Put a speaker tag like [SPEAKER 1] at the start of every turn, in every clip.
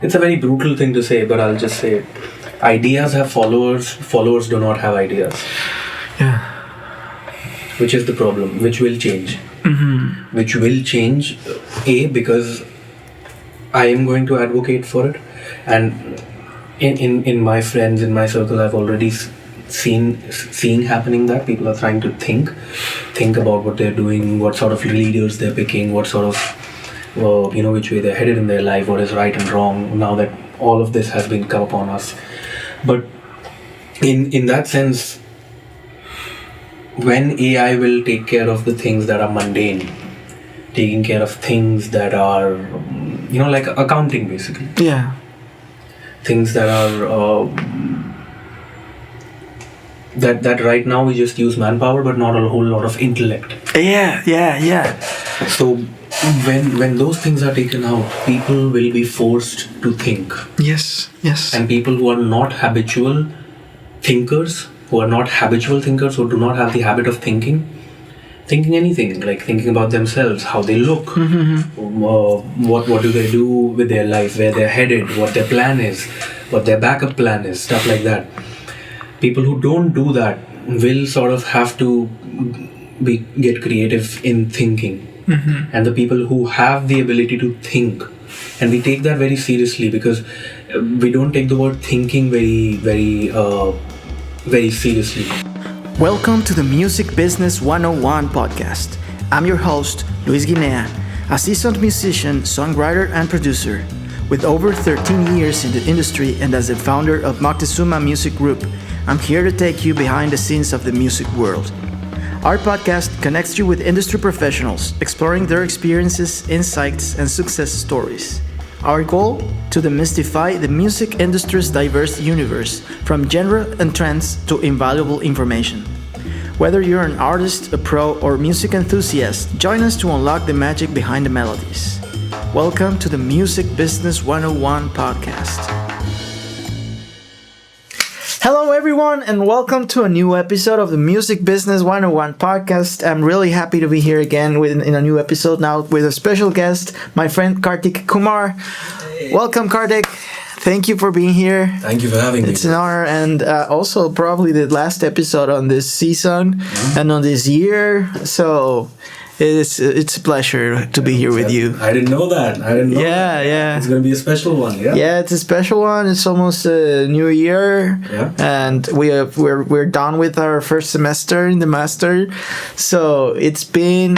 [SPEAKER 1] It's a very brutal thing to say, but I'll just say it. Ideas have followers, followers do not have ideas.
[SPEAKER 2] Yeah.
[SPEAKER 1] Which is the problem, which will change.
[SPEAKER 2] Mm-hmm.
[SPEAKER 1] Which will change, because I am going to advocate for it. And in my friends, in my circle, I've already seeing happening that people are trying to think about what they're doing, what sort of leaders they're picking, what sort of which way they're headed in their life, what is right and wrong, now that all of this has been come upon us. But in that sense, when AI will take care of the things that are mundane, taking care of things that are, like accounting basically.
[SPEAKER 2] Yeah.
[SPEAKER 1] Things that are, that right now we just use manpower, but not a whole lot of intellect.
[SPEAKER 2] Yeah.
[SPEAKER 1] So when those things are taken out, people will be forced to think.
[SPEAKER 2] Yes.
[SPEAKER 1] And people who are not habitual thinkers, who do not have the habit of thinking anything, like thinking about themselves, how they look, what do they do with their life, where they're headed, what their plan is, what their backup plan is, stuff like that. People who don't do that will sort of have to get creative in thinking. And the people who have the ability to think, and we take that very seriously, because we don't take the word thinking very seriously.
[SPEAKER 2] Welcome to the Music Business 101 podcast. I'm your host, Luis Guinea, a seasoned musician, songwriter, and producer. With over 13 years in the industry and as the founder of Moctezuma Music Group, I'm here to take you behind the scenes of the music world. Our podcast connects you with industry professionals, exploring their experiences, insights, and success stories. Our goal? To demystify the music industry's diverse universe, from genre and trends to invaluable information. Whether you're an artist, a pro, or music enthusiast, join us to unlock the magic behind the melodies. Welcome to the Music Business 101 podcast. Hello everyone, and welcome to a new episode of the Music Business 101 podcast. I'm really happy to be here again in a new episode now with a special guest, my friend Kartik Kumar. Hey. Welcome, Kartik. Thank you for being here.
[SPEAKER 1] Thank you for having me.
[SPEAKER 2] It's an honor, and also probably the last episode on this season and on this year. So it's a pleasure to be here with you.
[SPEAKER 1] I didn't know that.
[SPEAKER 2] Yeah.
[SPEAKER 1] It's going to be a special one.
[SPEAKER 2] Yeah, it's a special one. It's almost a new year.
[SPEAKER 1] Yeah.
[SPEAKER 2] And we're done with our first semester in the master. So it's been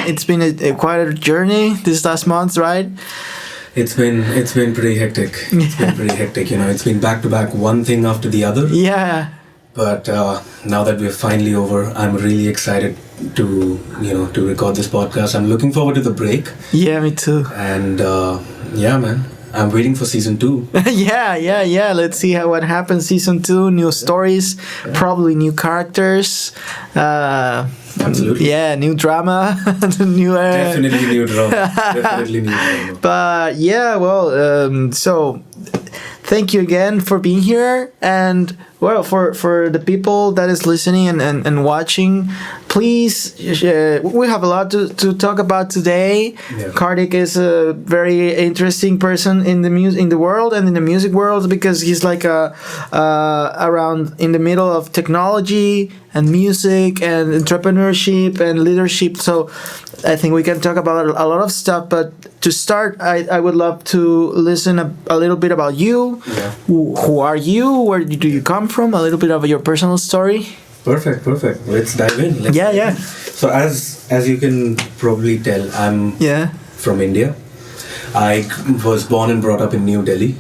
[SPEAKER 2] quite a journey this last month, right?
[SPEAKER 1] It's been pretty hectic. It's been pretty hectic. It's been back to back, one thing after the other.
[SPEAKER 2] Yeah.
[SPEAKER 1] But now that we're finally over, I'm really excited to record this podcast. I'm looking forward to the break.
[SPEAKER 2] Yeah, me too.
[SPEAKER 1] And man, I'm waiting for season 2.
[SPEAKER 2] Yeah. Let's see what happens. Season 2, new stories, probably new characters.
[SPEAKER 1] Absolutely.
[SPEAKER 2] Yeah, new drama.
[SPEAKER 1] Definitely new drama.
[SPEAKER 2] But yeah, well, so thank you again for being here, and well, for the people that is listening and watching, please, we have a lot to talk about today.
[SPEAKER 1] Yeah.
[SPEAKER 2] Kartik is a very interesting person in the world and in the music world, because he's like around in the middle of technology and music and entrepreneurship and leadership. So I think we can talk about a lot of stuff, but to start, I would love to listen a little bit about you.
[SPEAKER 1] Yeah.
[SPEAKER 2] Who are you? Where do you come from? A little bit of your personal story.
[SPEAKER 1] Perfect. Let's dive in.
[SPEAKER 2] Yeah.
[SPEAKER 1] So as you can probably tell, I'm from India. I was born and brought up in New Delhi.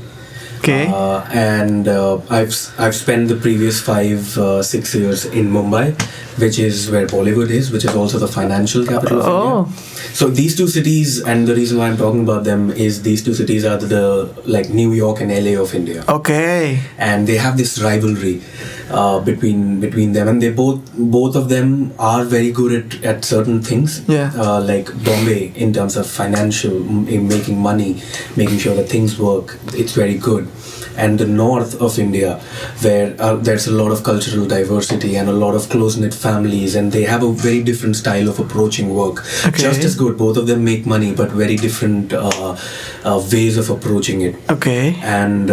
[SPEAKER 2] Okay.
[SPEAKER 1] And I've spent the previous 5-6 years in Mumbai, which is where Bollywood is, which is also the financial capital of India. So these two cities, and the reason why I'm talking about them is these two cities are the like New York and LA of India.
[SPEAKER 2] Okay.
[SPEAKER 1] And they have this rivalry between them, and they both of them are very good at certain things.
[SPEAKER 2] Yeah.
[SPEAKER 1] Like Bombay, in terms of financial, in making money, making sure that things work, it's very good. And the north of India, where there's a lot of cultural diversity and a lot of close-knit families, and they have a very different style of approaching work.
[SPEAKER 2] Okay.
[SPEAKER 1] Just as good. Both of them make money, but very different ways of approaching it.
[SPEAKER 2] Okay.
[SPEAKER 1] And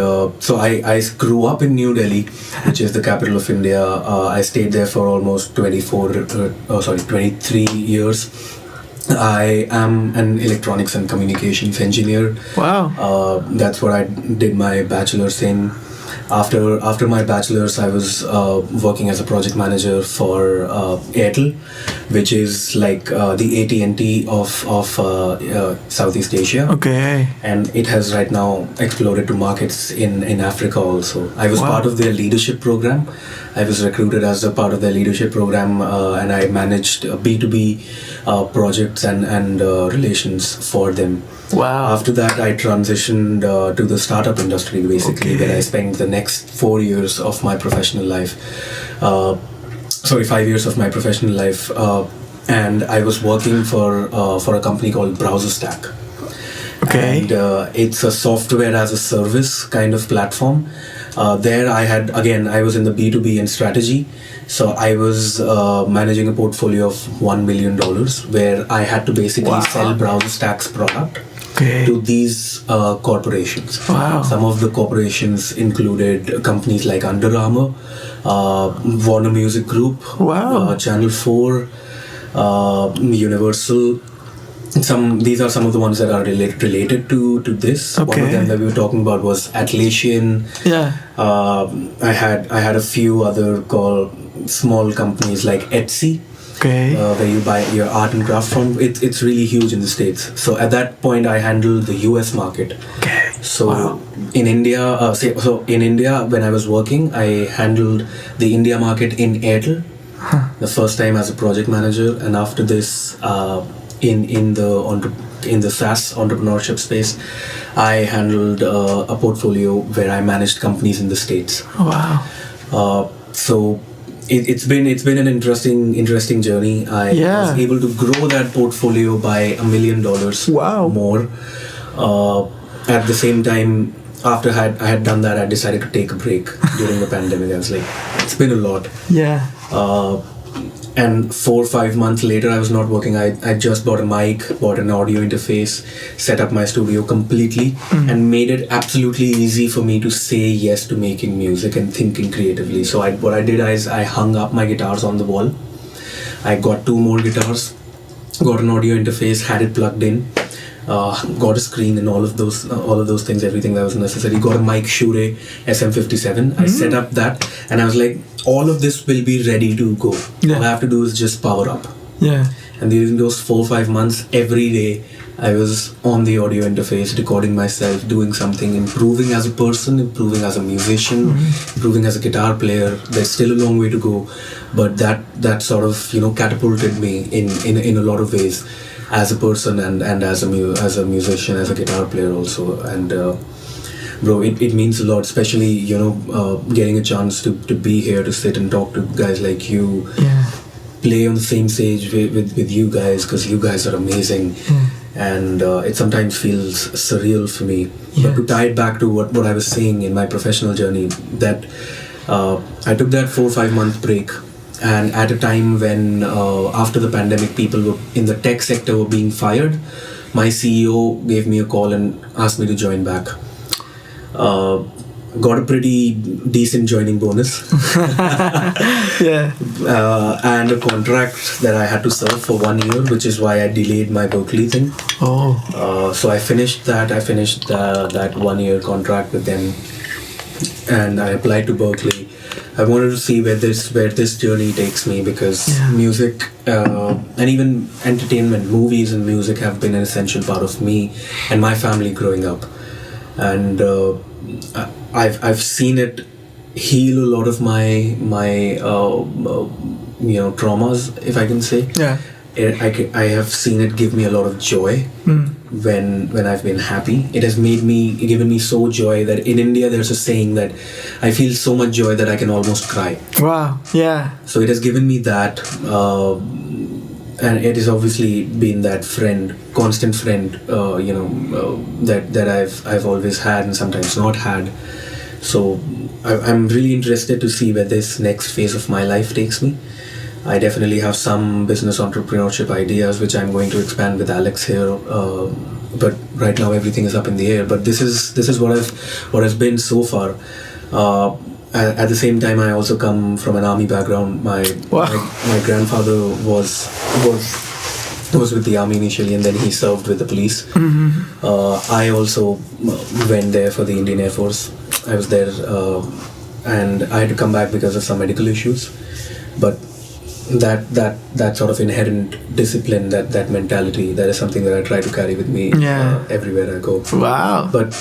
[SPEAKER 1] so I grew up in New Delhi, which is the capital of India. I stayed there for almost 23 years. I am an electronics and communications engineer.
[SPEAKER 2] Wow.
[SPEAKER 1] That's what I did my bachelor's in. After my bachelor's, I was working as a project manager for Airtel, which is like the AT&T of Southeast Asia.
[SPEAKER 2] Okay.
[SPEAKER 1] And it has right now exploded to markets in Africa also. I was part of their leadership program. I was recruited as a part of their leadership program, and I managed B2B projects and relations for them.
[SPEAKER 2] Wow.
[SPEAKER 1] After that, I transitioned to the startup industry, basically, where I spent the next 4 years of my professional life. 5 years of my professional life. And I was working for a company called BrowserStack.
[SPEAKER 2] Okay.
[SPEAKER 1] And it's a software as a service kind of platform. There I was in the B2B and strategy. So I was managing a portfolio of $1 million, where I had to basically sell BrowserStack's product to these corporations.
[SPEAKER 2] Wow.
[SPEAKER 1] Some of the corporations included companies like Under Armour, Warner Music Group, Channel 4, Universal. These are some of the ones that are related to this.
[SPEAKER 2] Okay.
[SPEAKER 1] One of them that we were talking about was Atlassian.
[SPEAKER 2] Yeah.
[SPEAKER 1] I had a few other small companies like Etsy.
[SPEAKER 2] Okay.
[SPEAKER 1] Where you buy your art and craft from. It's really huge in the States. So at that point, I handled the US market.
[SPEAKER 2] Okay.
[SPEAKER 1] So in India, when I was working, I handled the India market in Airtel. The first time as a project manager, and after this, in the SaaS entrepreneurship space, I handled a portfolio where I managed companies in the States.
[SPEAKER 2] Wow.
[SPEAKER 1] So it's been an interesting journey. I was able to grow that portfolio by $1 million more. At the same time, after I had done that, I decided to take a break during the pandemic. I was like, it's been a lot.
[SPEAKER 2] Yeah.
[SPEAKER 1] And 4 or 5 months later, I was not working. I just bought a mic, bought an audio interface, set up my studio completely, and made it absolutely easy for me to say yes to making music and thinking creatively. So what I did is I hung up my guitars on the wall. I got 2 more guitars, got an audio interface, had it plugged in, got a screen and all of those things, everything that was necessary. Got a mic Shure SM57. I set up that, and I was like, all of this will be ready to go. All I have to do is just power up.
[SPEAKER 2] Yeah.
[SPEAKER 1] And during those 4 or 5 months, every day I was on the audio interface, recording myself, doing something, improving as a person, improving as a musician, improving as a guitar player. There's still a long way to go, but that sort of catapulted me in a lot of ways, as a person and as a musician, as a guitar player also. And bro, it means a lot, especially getting a chance to be here, to sit and talk to guys like you, play on the same stage with you guys, because you guys are amazing. And it sometimes feels surreal for me. But to tie it back to what I was saying in my professional journey, that I took that 4 or 5 month break. And at a time when, after the pandemic, people in the tech sector were being fired, my CEO gave me a call and asked me to join back. Got a pretty decent joining bonus. And a contract that I had to serve for 1 year, which is why I delayed my Berklee thing. So I finished that. I finished that 1 year contract with them, and I applied to Berklee. I wanted to see where this journey takes me, because music and even entertainment, movies and music have been an essential part of me and my family growing up. And I've seen it heal a lot of my traumas, if I can say. I have seen it give me a lot of joy when I've been happy. It has given me so joy that in India there's a saying that I feel so much joy that I can almost cry.
[SPEAKER 2] Wow. Yeah.
[SPEAKER 1] So it has given me that, and it has obviously been that constant friend, that I've always had and sometimes not had. So I'm really interested to see where this next phase of my life takes me. I definitely have some business entrepreneurship ideas which I'm going to expand with Alex here. But right now everything is up in the air. But this is what has been so far. At the same time, I also come from an army background. My grandfather was with the army initially, and then he served with the police. I also went there for the Indian Air Force. I was there, and I had to come back because of some medical issues. But that sort of inherent discipline, that mentality, that is something that I try to carry with me everywhere I go.
[SPEAKER 2] Wow.
[SPEAKER 1] But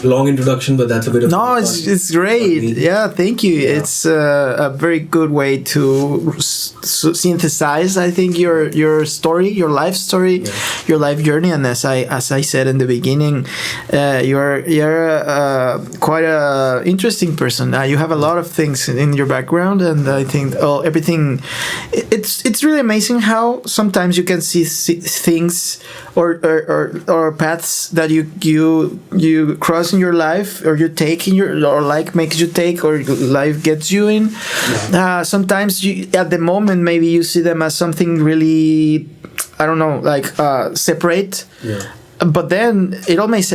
[SPEAKER 1] long introduction, but that's a bit of
[SPEAKER 2] it's great. Yeah, thank you. Yeah. It's a very good way to synthesize, I think, your story, your life story, your life journey. And as I said in the beginning, you're quite a interesting person. You have a lot of things in your background, and I think everything. It's really amazing how sometimes you can see things or paths that you cross in your life, or you take in or like makes you take, or life gets you in. Sometimes you, at the moment, maybe you see them as something really, I don't know, like separate. But then it all makes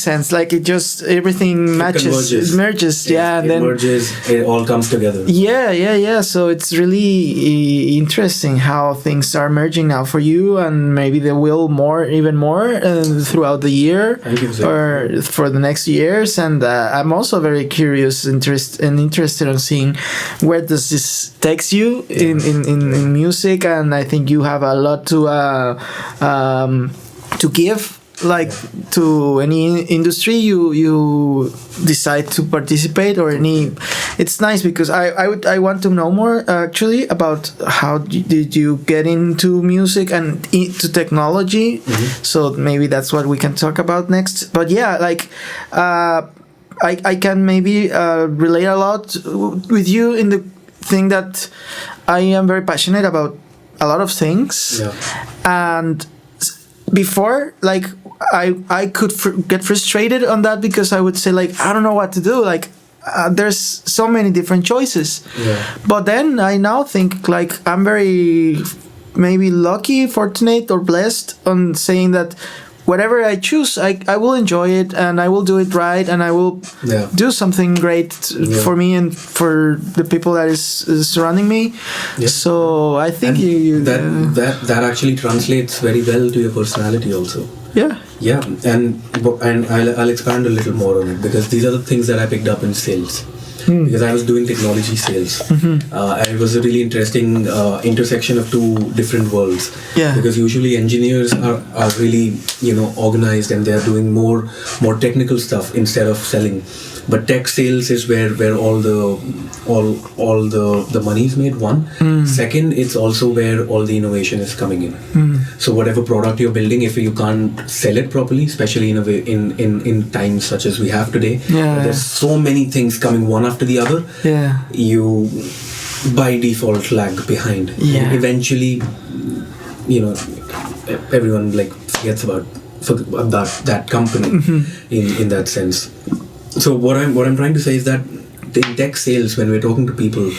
[SPEAKER 2] sense. Like everything matches, it merges. And then
[SPEAKER 1] merges. It all comes together.
[SPEAKER 2] Yeah. So it's really interesting how things are merging now for you, and maybe they will even more throughout the year.
[SPEAKER 1] Thank you,
[SPEAKER 2] or for the next years. And I'm also very curious, interested in seeing where does this takes you in music. And I think you have a lot to give, like, to any industry you decide to participate, or any. It's nice because I want to know more actually about how did you get into music and into technology. So maybe that's what we can talk about next. But yeah, like I can maybe relate a lot with you in the thing that I am very passionate about a lot of things. And before, like, I could get frustrated on that, because I would say, like, I don't know what to do. Like, there's so many different choices. But then I now think, like, I'm very maybe lucky, fortunate, or blessed on saying that whatever I choose, I will enjoy it, and I will do it right, and I will do something great for me and for the people that is surrounding me. So I think
[SPEAKER 1] that actually translates very well to your personality also. And I'll expand a little more on it, because these are the things that I picked up in sales. Because I was doing technology sales. And it was a really interesting intersection of two different worlds. Because usually engineers are really, organized, and they are doing more technical stuff instead of selling. But tech sales is where all the money is made. One. Second, it's also where all the innovation is coming in. So whatever product you're building, if you can't sell it properly, especially in times such as we have today, there's so many things coming one after the other. You by default lag behind. And eventually, everyone forgets about that company in that sense. So what I'm trying to say is that in tech sales, when we're talking to people,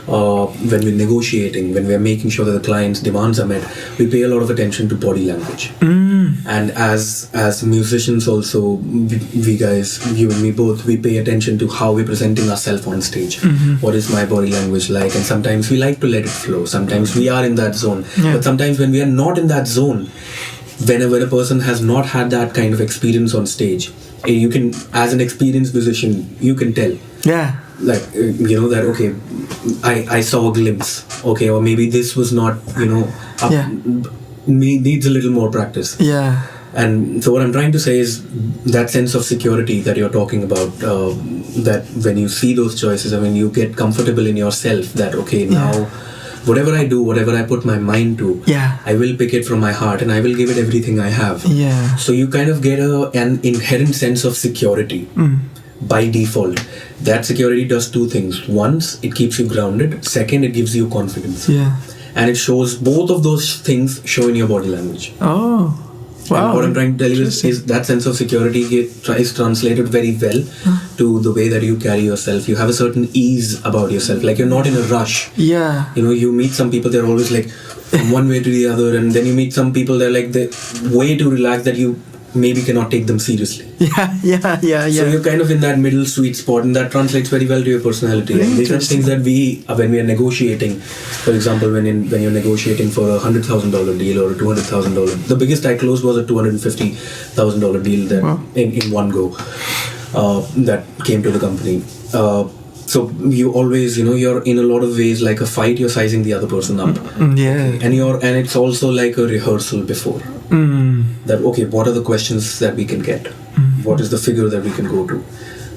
[SPEAKER 1] when we're negotiating, when we're making sure that the client's demands are met, we pay a lot of attention to body language. And as musicians also, we guys, you and me both, we pay attention to how we're presenting ourselves on stage. What is my body language like? And sometimes we like to let it flow. Sometimes we are in that zone. But sometimes when we are not in that zone, whenever a person has not had that kind of experience on stage, you can, as an experienced musician, you can tell. That, okay, I saw a glimpse. Okay, or maybe this was not, needs a little more practice. And so what I'm trying to say is that sense of security that you're talking about, that when you see those choices and when you get comfortable in yourself, that, okay, now whatever I do, whatever I put my mind to, I will pick it from my heart and I will give it everything I have. So you kind of get an inherent sense of security by default. That security does two things. One, it keeps you grounded. Second, it gives you confidence. And it shows, both of those things show in your body language.
[SPEAKER 2] Wow.
[SPEAKER 1] And what I'm trying to tell you is that sense of security is translated very well to the way that you carry yourself. You have a certain ease about yourself. Like, you're not in a rush.
[SPEAKER 2] Yeah.
[SPEAKER 1] You know, you meet some people, they're always like from one way to the other, and then you meet some people, they're like they're way too relaxed that you maybe cannot take them seriously.
[SPEAKER 2] Yeah.
[SPEAKER 1] So you're kind of in that middle sweet spot, and that translates very well to your personality. And these are things that when we are negotiating, for example, when you're negotiating for a $100,000 deal or a $200,000, the biggest I closed was a $250,000 deal that in one go that came to the company. So you always, you're in a lot of ways like a fight. You're sizing the other person up.
[SPEAKER 2] Yeah.
[SPEAKER 1] And it's also like a rehearsal before. That, okay, what are the questions that we can get? What is the figure that we can go to?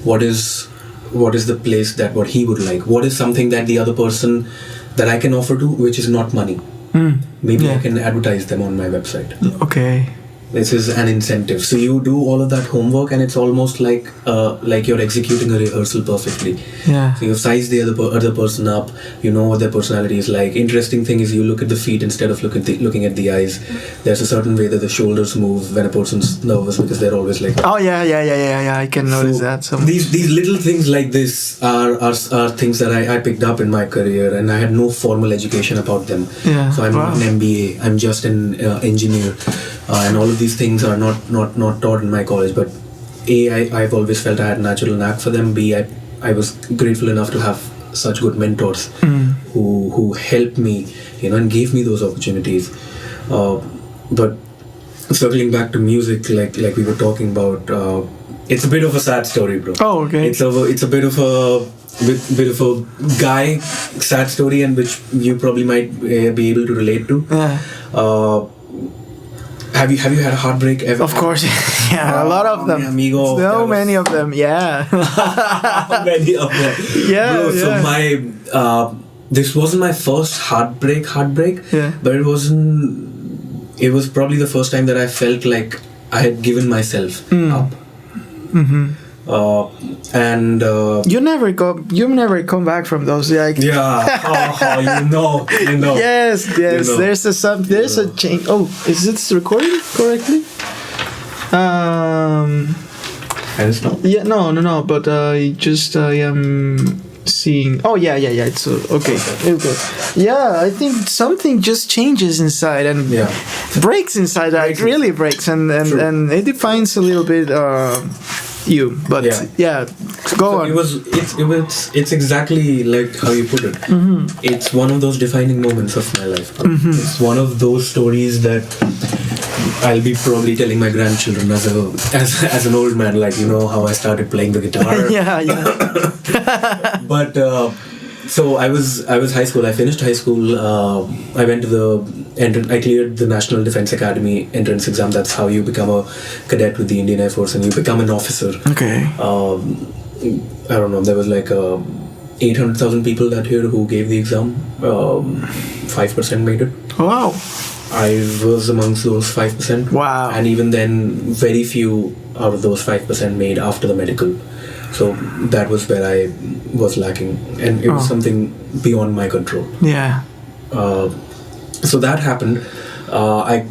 [SPEAKER 1] What is the place that what he would like? What is something that the other person that I can offer to, which is not money? Maybe I can advertise them on my website.
[SPEAKER 2] Okay.
[SPEAKER 1] This is an incentive. So you do all of that homework, and it's almost like you're executing a rehearsal perfectly.
[SPEAKER 2] Yeah.
[SPEAKER 1] So you've sized the other person up. You know what their personality is like. Interesting thing is you look at the feet instead of looking at the eyes. There's a certain way that the shoulders move when a person's nervous, because they're always like.
[SPEAKER 2] Oh yeah. I can notice that. So
[SPEAKER 1] these little things like this are things that I picked up in my career, and I had no formal education about them.
[SPEAKER 2] Yeah.
[SPEAKER 1] So I'm not an MBA. I'm just an engineer. And all of these things are not taught in my college, but I've always felt I had a natural knack for them. B, I was grateful enough to have such good mentors who helped me, and gave me those opportunities. But circling back to music, like we were talking about, it's a bit of a sad story, bro.
[SPEAKER 2] Oh, okay.
[SPEAKER 1] It's a bit of a guy sad story, and which you probably might be able to relate to.
[SPEAKER 2] Yeah.
[SPEAKER 1] Have you had a heartbreak ever?
[SPEAKER 2] Of course, yeah, a lot of them.
[SPEAKER 1] Amigo,
[SPEAKER 2] so many of them, yeah.
[SPEAKER 1] Many of them.
[SPEAKER 2] Yeah,
[SPEAKER 1] Bro,
[SPEAKER 2] yeah.
[SPEAKER 1] so my this wasn't my first heartbreak,
[SPEAKER 2] yeah.
[SPEAKER 1] but it was probably the first time that I felt like I had given myself up. And
[SPEAKER 2] you never come back from those, like.
[SPEAKER 1] Yeah. You know.
[SPEAKER 2] Yes. There's a change. Oh, is it recording correctly?
[SPEAKER 1] And it's not.
[SPEAKER 2] Yeah, no. But I am seeing. Oh yeah. It's okay. Yeah, I think something just changes inside and breaks inside. It really breaks, and it defines a little bit. You, but go on.
[SPEAKER 1] It's exactly like how you put it. It's one of those defining moments of my life. It's one of those stories that I'll be probably telling my grandchildren as an old man, like, how I started playing the guitar.
[SPEAKER 2] Yeah.
[SPEAKER 1] But so I was high school. I finished high school. I went to the I cleared the National Defense Academy entrance exam. That's how you become a cadet with the Indian Air Force, and you become an officer.
[SPEAKER 2] Okay.
[SPEAKER 1] I don't know. There was like 800,000 people that year who gave the exam. 5% made it.
[SPEAKER 2] Wow.
[SPEAKER 1] I was amongst those 5%.
[SPEAKER 2] Wow.
[SPEAKER 1] And even then, very few out of those 5% made after the medical. So that was where I was lacking, and it was something beyond my control.
[SPEAKER 2] Yeah.
[SPEAKER 1] So that happened. I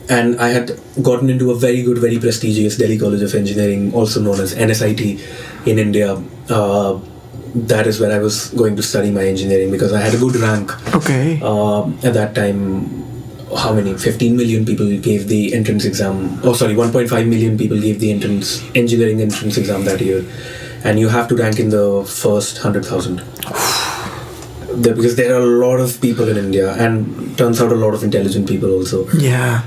[SPEAKER 1] had gotten into a very good, very prestigious Delhi College of Engineering, also known as NSIT in India. That is where I was going to study my engineering, because I had a good rank.
[SPEAKER 2] Okay.
[SPEAKER 1] At that time, how many? 15 million people gave the entrance exam. 1.5 million people gave the engineering entrance exam that year. And you have to rank in the first 100,000. Because there are a lot of people in India, and turns out a lot of intelligent people also.
[SPEAKER 2] Yeah.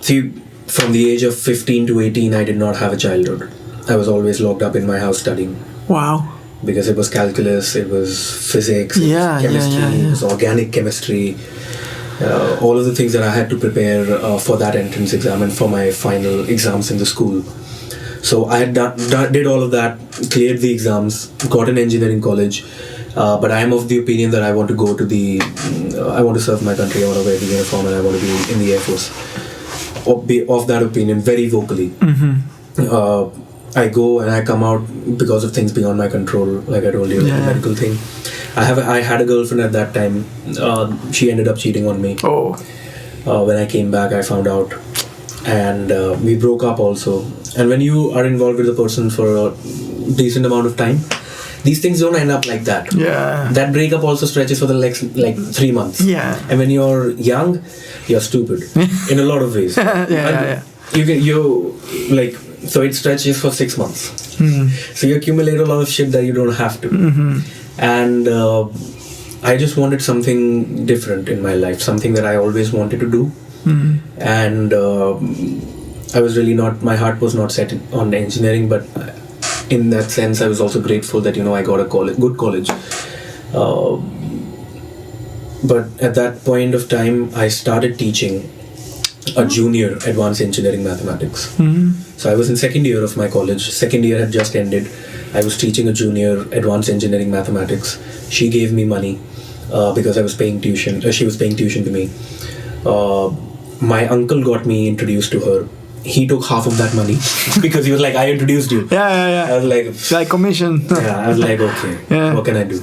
[SPEAKER 1] See, from the age of 15 to 18, I did not have a childhood. I was always locked up in my house studying.
[SPEAKER 2] Wow.
[SPEAKER 1] Because it was calculus, it was physics, it was chemistry, it was organic chemistry. All of the things that I had to prepare for that entrance exam and for my final exams in the school. So I had did all of that, cleared the exams, got an engineering college, but I am of the opinion that I want to go to I want to serve my country, I want to wear the uniform, and I want to be in the Air Force. Be of that opinion very vocally. I go and I come out because of things beyond my control, like I told you, the medical thing. I had a girlfriend at that time. She ended up cheating on me.
[SPEAKER 2] Oh.
[SPEAKER 1] When I came back, I found out. and we broke up also. And when you are involved with a person for a decent amount of time, these things don't end up like that.
[SPEAKER 2] Yeah.
[SPEAKER 1] That breakup also stretches for the next 3 months.
[SPEAKER 2] Yeah.
[SPEAKER 1] And when you're young, you're stupid in a lot of ways.
[SPEAKER 2] Yeah.
[SPEAKER 1] So it stretches for 6 months. So you accumulate a lot of shit that you don't have to. And I just wanted something different in my life, something that I always wanted to do. And I was really not, my heart was not set on engineering, but in that sense I was also grateful that I got a good college. But at that point of time I started teaching a junior advanced engineering mathematics. So I was in second year of my college. Second year had just ended. I was teaching a junior advanced engineering mathematics. She gave me money because I was paying tuition. She was paying tuition to me. My uncle got me introduced to her. He took half of that money because he was like, I introduced you.
[SPEAKER 2] Yeah.
[SPEAKER 1] I was like
[SPEAKER 2] commission.
[SPEAKER 1] I was like, okay, what can I do?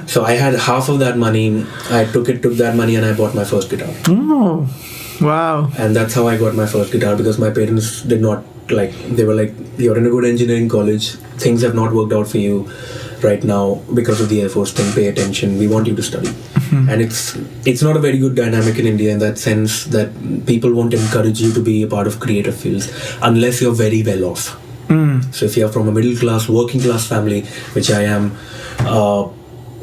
[SPEAKER 1] So I had half of that money. I took that money and I bought my first guitar.
[SPEAKER 2] Oh, wow.
[SPEAKER 1] And that's how I got my first guitar, because my parents did not they were like, you're in a good engineering college, things have not worked out for you right now because of the Air Force thing, pay attention, we want you to study. And it's not a very good dynamic in India in that sense that people won't encourage you to be a part of creative fields unless you're very well off. So if you're from a middle class, working class family, which I am,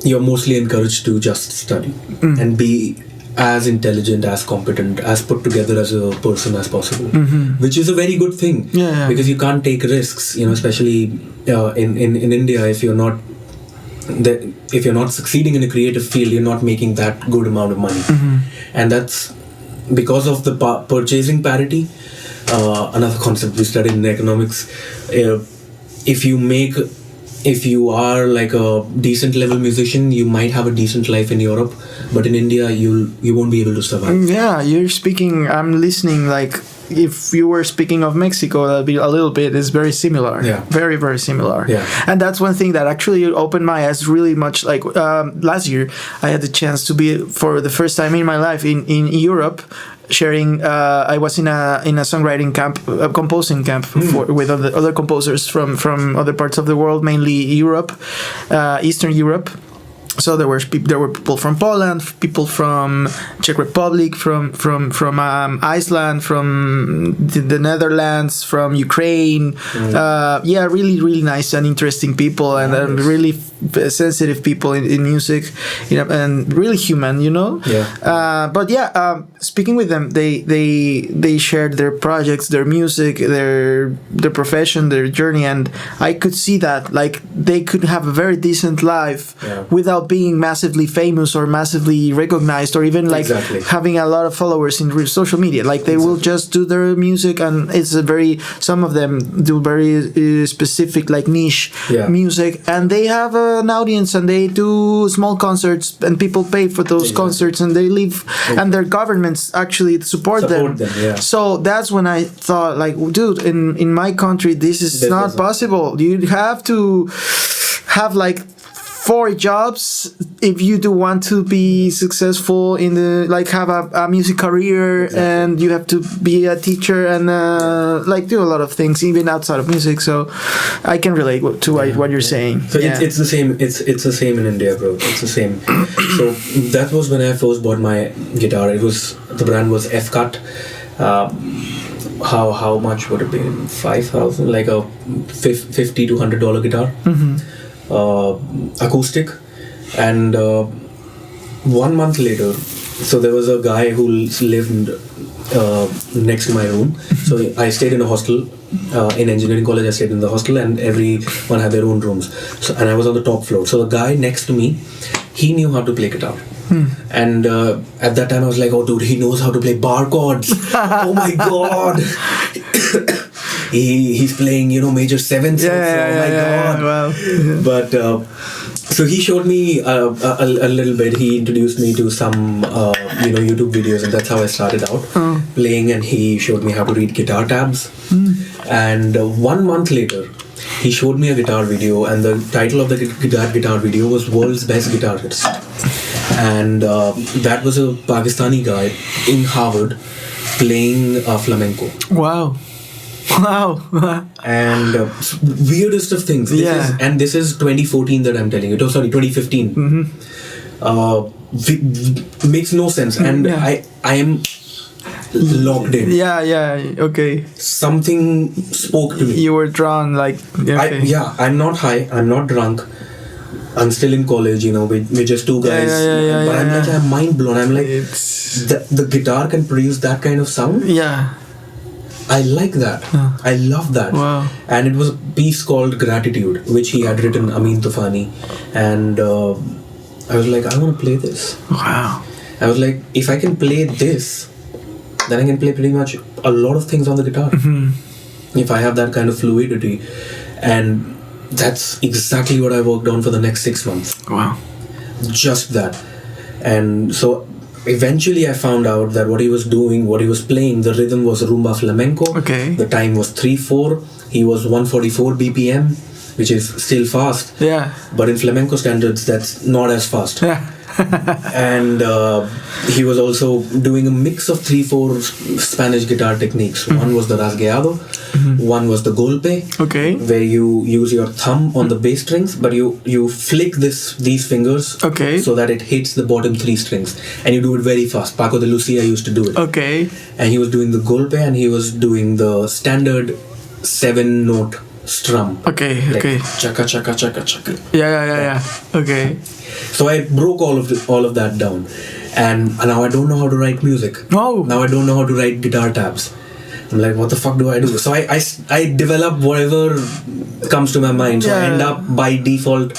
[SPEAKER 1] you're mostly encouraged to just study and be as intelligent, as competent, as put together as a person as possible, which is a very good thing. Because you can't take risks, especially in India. If you're not succeeding in a creative field, you're not making that good amount of money. And that's because of the purchasing parity. Another concept we studied in economics. If you are like a decent level musician, you might have a decent life in Europe, but in India you won't be able to survive.
[SPEAKER 2] I'm listening, like if you were speaking of Mexico, that'd be a little bit, it's very similar. Very, very similar. And that's one thing that actually opened my eyes really much. Like last year I had the chance to be, for the first time in my life, in Europe, sharing. I was in a songwriting camp, a composing camp with other composers from other parts of the world, mainly Europe, Eastern Europe. So there were people from Poland, people from Czech Republic, from Iceland, from the Netherlands, from Ukraine. Really, really nice and interesting people, and really sensitive people in music, and really human, speaking with them, they shared their projects, their music, their profession, their journey, and I could see that like they could have a very decent life without being massively famous or massively recognized, or even like having a lot of followers in social media. Like they will just do their music, and it's some of them do very specific, like niche music, and they have an audience, and they do small concerts, and people pay for those concerts, and they live, and their governments actually support them. So that's when I thought, like, dude, in my country this is not possible. You have to have like 4 jobs if you do want to be successful in the, like, have a music career, and you have to be a teacher and like do a lot of things even outside of music. So I can relate to what you're saying.
[SPEAKER 1] So it's the same. It's the same in India, bro. It's the same. So that was when I first bought my guitar. The brand was F-Cut. How much would it be? 5,000, like a $50 to $100 guitar. Acoustic. And 1 month later, so there was a guy who lived next to my room. So I stayed in a hostel in engineering college. I stayed in the hostel, and everyone had their own rooms. So, and I was on the top floor. So the guy next to me, he knew how to play guitar. And at that time I was like, oh dude, he knows how to play bar chords. Oh my god. He's playing, major sevenths. Oh my god. Wow. But so he showed me a little bit. He introduced me to some YouTube videos, and that's how I started out playing. And he showed me how to read guitar tabs. And 1 month later, he showed me a guitar video, and the title of the guitar video was World's Best Guitarist. And that was a Pakistani guy in Harvard playing flamenco.
[SPEAKER 2] Wow. Wow.
[SPEAKER 1] And weirdest of things. This is 2014 that I'm telling you. Oh, sorry, 2015. Makes no sense. And I am locked in.
[SPEAKER 2] Okay.
[SPEAKER 1] Something spoke to me.
[SPEAKER 2] You were drawn, like... Okay.
[SPEAKER 1] I'm not high. I'm not drunk. I'm still in college, we're just two guys. But I'm mind blown. I'm like, the guitar can produce that kind of sound?
[SPEAKER 2] Yeah.
[SPEAKER 1] I like that. I love that.
[SPEAKER 2] Wow.
[SPEAKER 1] And it was a piece called Gratitude, which he had written, Amin Tufani. And I was like, I want to play this.
[SPEAKER 2] Wow.
[SPEAKER 1] I was like, if I can play this, then I can play pretty much a lot of things on the guitar. If I have that kind of fluidity. And that's exactly what I worked on for the next 6 months.
[SPEAKER 2] Wow.
[SPEAKER 1] Just that. And so eventually I found out that what he was doing, what he was playing, the rhythm was rumba flamenco.
[SPEAKER 2] Okay.
[SPEAKER 1] The time was 3/4. He was 144 BPM, which is still fast.
[SPEAKER 2] Yeah.
[SPEAKER 1] But in flamenco standards, that's not as fast.
[SPEAKER 2] Yeah.
[SPEAKER 1] And he was also doing a mix of 3/4 Spanish guitar techniques. One was the rasgueado, one was the golpe, where you use your thumb on the bass strings, but you flick these fingers so that it hits the bottom 3 strings, and you do it very fast. Paco de Lucia used to do it.
[SPEAKER 2] Okay.
[SPEAKER 1] And he was doing the golpe, and he was doing the standard 7-note strum.
[SPEAKER 2] Okay.
[SPEAKER 1] Chaka chaka chaka chaka.
[SPEAKER 2] Yeah. Okay.
[SPEAKER 1] So I broke all of that down, and now I don't know how to write music.
[SPEAKER 2] No.
[SPEAKER 1] Now I don't know how to write guitar tabs. I'm like, what the fuck do I do? So I develop whatever comes to my mind. So I end up by default.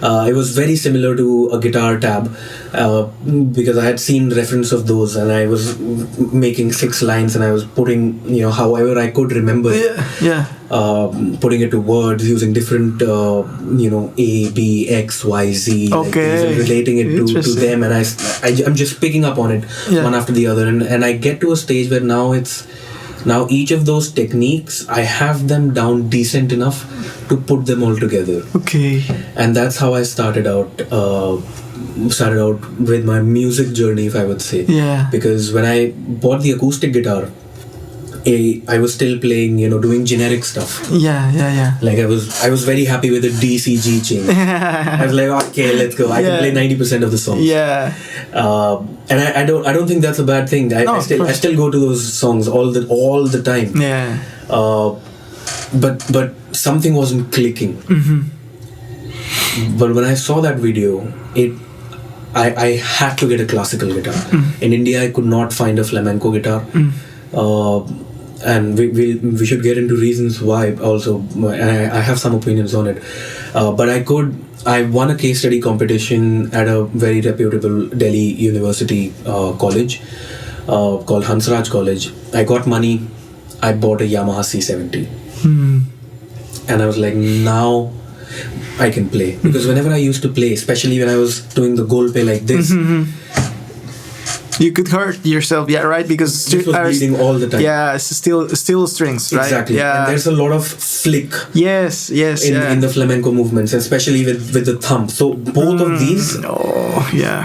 [SPEAKER 1] It was very similar to a guitar tab because I had seen reference of those, and I was making 6 lines, and I was putting however I could remember it. Putting it to words using different A, B, X, Y, Z, relating it to them, and I'm just picking up on it one after the other, and I get to a stage where now each of those techniques, I have them down decent enough to put them all together.
[SPEAKER 2] Okay.
[SPEAKER 1] And that's how I started out with my music journey, if I would say.
[SPEAKER 2] Yeah.
[SPEAKER 1] Because when I bought the acoustic guitar, I was still playing, doing generic stuff.
[SPEAKER 2] Yeah.
[SPEAKER 1] Like I was very happy with the DCG change. I was like, okay, let's go. I can play 90% of the songs.
[SPEAKER 2] Yeah.
[SPEAKER 1] And I don't think that's a bad thing. I still go to those songs all the time.
[SPEAKER 2] Yeah.
[SPEAKER 1] But something wasn't clicking. But when I saw that video, I had to get a classical guitar. In India, I could not find a flamenco guitar. And we should get into reasons why also. I have some opinions on it. But I won a case study competition at a very reputable Delhi University college called Hansraj College. I got money. I bought a Yamaha C70. And I was like, now I can play. Because whenever I used to play, especially when I was doing the golpe like this,
[SPEAKER 2] you could hurt yourself, right? Because
[SPEAKER 1] this was bleeding all the time.
[SPEAKER 2] Yeah, it's still strings, right?
[SPEAKER 1] Exactly.
[SPEAKER 2] Yeah.
[SPEAKER 1] And there's a lot of flick.
[SPEAKER 2] Yes.
[SPEAKER 1] In the flamenco movements, especially with the thumb. So both of these,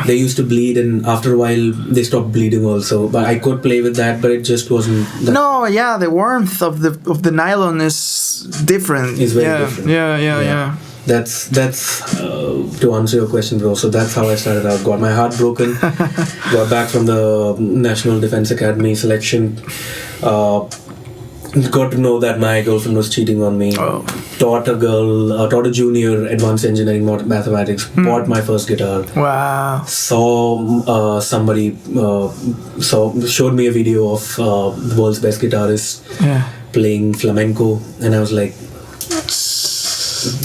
[SPEAKER 1] they used to bleed, and after a while they stopped bleeding also. But I could play with that, but it just wasn't.
[SPEAKER 2] The warmth of the nylon is different.
[SPEAKER 1] It's very different.
[SPEAKER 2] Yeah.
[SPEAKER 1] That's to answer your question, bro. So that's how I started out. Got my heart broken. Got back from the National Defense Academy selection. Got to know that my girlfriend was cheating on me. Taught a junior advanced engineering mathematics. Bought my first guitar.
[SPEAKER 2] Wow.
[SPEAKER 1] Saw somebody showed me a video of the world's best guitarist playing flamenco, and I was like,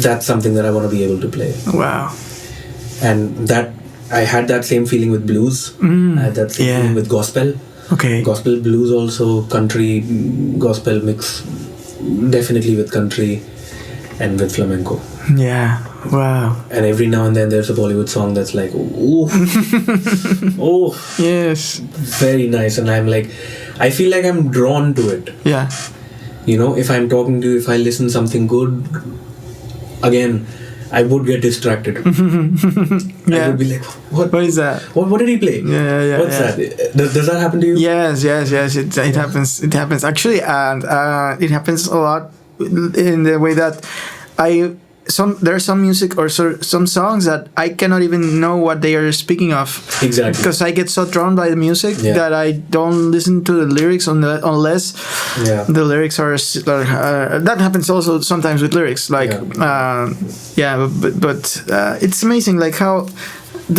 [SPEAKER 1] that's something that I want to be able to play.
[SPEAKER 2] Wow.
[SPEAKER 1] And that I had that same feeling with blues. I had that same feeling with gospel.
[SPEAKER 2] Okay.
[SPEAKER 1] Gospel, blues also, country, gospel mix, definitely with country and with flamenco.
[SPEAKER 2] Yeah. Wow.
[SPEAKER 1] And every now and then there's a Bollywood song that's like, oh,
[SPEAKER 2] yes,
[SPEAKER 1] very nice. And I'm like, I feel like I'm drawn to it.
[SPEAKER 2] Yeah.
[SPEAKER 1] If I'm talking to you, if I listen something good, again, I would get distracted. I would be like, what
[SPEAKER 2] is that?
[SPEAKER 1] What did he play?
[SPEAKER 2] Yeah.
[SPEAKER 1] What's that? Does that happen to you?
[SPEAKER 2] Yes. It happens. It happens actually, and it happens a lot in the way that there's some music or some songs that I cannot even know what they are speaking of.
[SPEAKER 1] Exactly.
[SPEAKER 2] Because I get so drawn by the music that I don't listen to the lyrics unless the lyrics are that happens also sometimes with lyrics. Like but it's amazing like how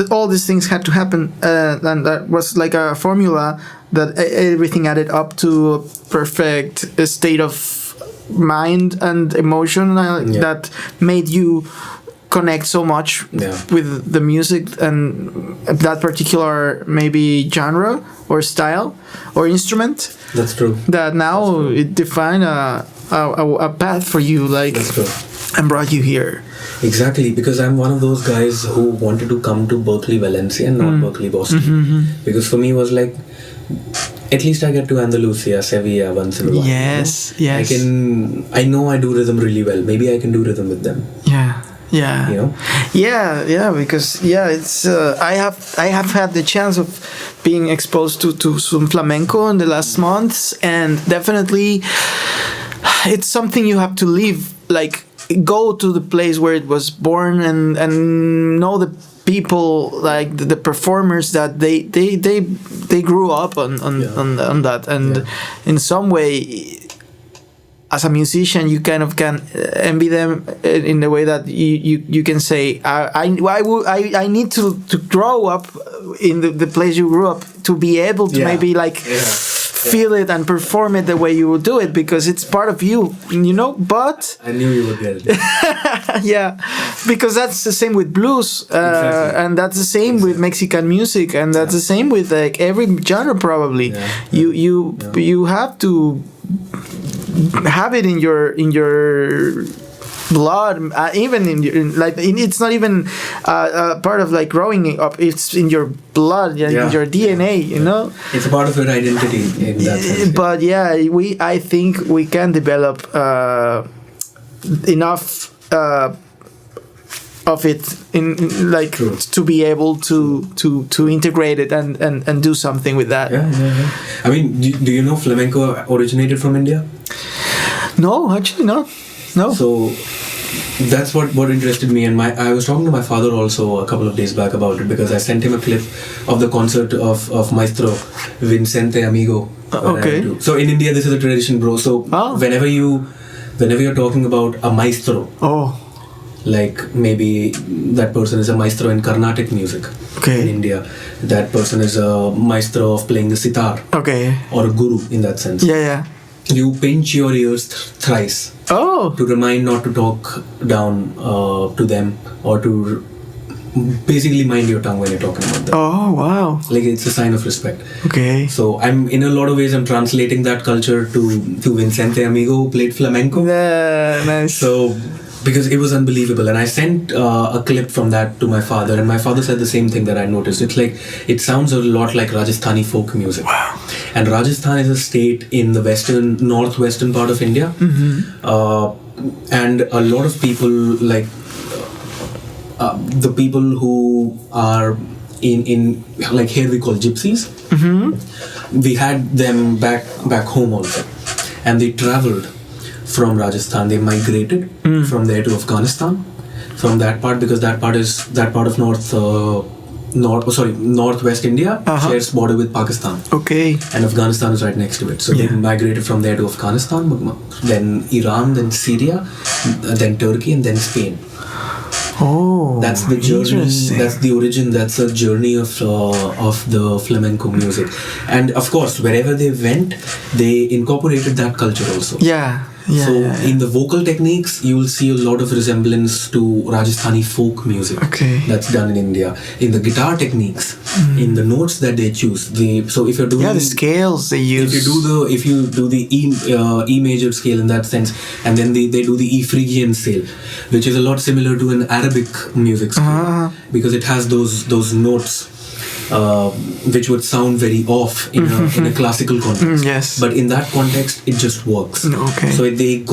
[SPEAKER 2] all these things had to happen, and that was like a formula that everything added up to a perfect state of mind and emotion that made you connect so much with the music and that particular maybe genre or style or instrument.
[SPEAKER 1] That's true.
[SPEAKER 2] That now it defined a path for you, like,
[SPEAKER 1] that's true,
[SPEAKER 2] and brought you here.
[SPEAKER 1] Exactly, because I'm one of those guys who wanted to come to Berklee, Valencia, and not Berklee, Boston. Because for me it was like, at least I get to Andalusia, Sevilla once in a while.
[SPEAKER 2] Yes.
[SPEAKER 1] I know I do rhythm really well. Maybe I can do rhythm with them.
[SPEAKER 2] Yeah.
[SPEAKER 1] You know?
[SPEAKER 2] Yeah, because it's I have had the chance of being exposed to some flamenco in the last months, and definitely it's something you have to live, like go to the place where it was born and know the people, like the performers that they grew up on that, and in some way as a musician you kind of can envy them in the way that you can say I need to grow up in the place you grew up to be able to maybe like feel it and perform it the way you would do it, because it's part of you, but
[SPEAKER 1] I knew you would get it.
[SPEAKER 2] yeah, because that's the same with blues,
[SPEAKER 1] exactly.
[SPEAKER 2] And that's the same with Mexican music, and that's the same with like every genre probably. You have to have it in your blood, even it's not even part of like growing up, it's in your blood and in your DNA,
[SPEAKER 1] it's a part of your identity in that sense.
[SPEAKER 2] But I think we can develop enough of it in like
[SPEAKER 1] True.
[SPEAKER 2] to be able to integrate it and do something with that.
[SPEAKER 1] I mean, do you know flamenco originated from India?
[SPEAKER 2] No, actually not. No.
[SPEAKER 1] So that's what interested me, and I was talking to my father also a couple of days back about it, because I sent him a clip of the concert of Maestro Vincente Amigo.
[SPEAKER 2] Okay.
[SPEAKER 1] So in India this is a tradition, bro. So whenever you're talking about a maestro, like maybe that person is a maestro in Carnatic music in India, that person is a maestro of playing the sitar, or a guru in that sense. You pinch your ears thrice to remind not to talk down to them, or to basically mind your tongue when you're talking about them.
[SPEAKER 2] Oh, wow.
[SPEAKER 1] Like, it's a sign of respect.
[SPEAKER 2] Okay.
[SPEAKER 1] So I'm, in a lot of ways, I'm translating that culture to Vincente Amigo, who played flamenco.
[SPEAKER 2] Yeah, nice.
[SPEAKER 1] So, because it was unbelievable, and I sent a clip from that to my father, and my father said the same thing that I noticed. It's like, it sounds a lot like Rajasthani folk music.
[SPEAKER 2] Wow.
[SPEAKER 1] And Rajasthan is a state in the northwestern part of India, and a lot of people, like the people who are in like here we call gypsies, we had them back home also, and they traveled from Rajasthan. They migrated from there to Afghanistan, from that part, because that part of northwest India shares border with Pakistan. Okay. And Afghanistan is right next to it. So they migrated from there to Afghanistan, then Iran, then Syria, then Turkey, and then Spain. Oh, that's the journey. That's the origin. That's the journey of the flamenco music, and of course, wherever they went, they incorporated that culture also. In the vocal techniques, you will see a lot of resemblance to Rajasthani folk music. That's done in India. In the guitar techniques, in the notes that they choose, so if you're doing
[SPEAKER 2] the scales they use.
[SPEAKER 1] If you do the E major scale in that sense, and then they do the E Phrygian scale, which is a lot similar to an Arabic music scale, because it has those notes. Which would sound very off in a classical context.
[SPEAKER 2] Yes.
[SPEAKER 1] But in that context, it just works.
[SPEAKER 2] Okay.
[SPEAKER 1] So they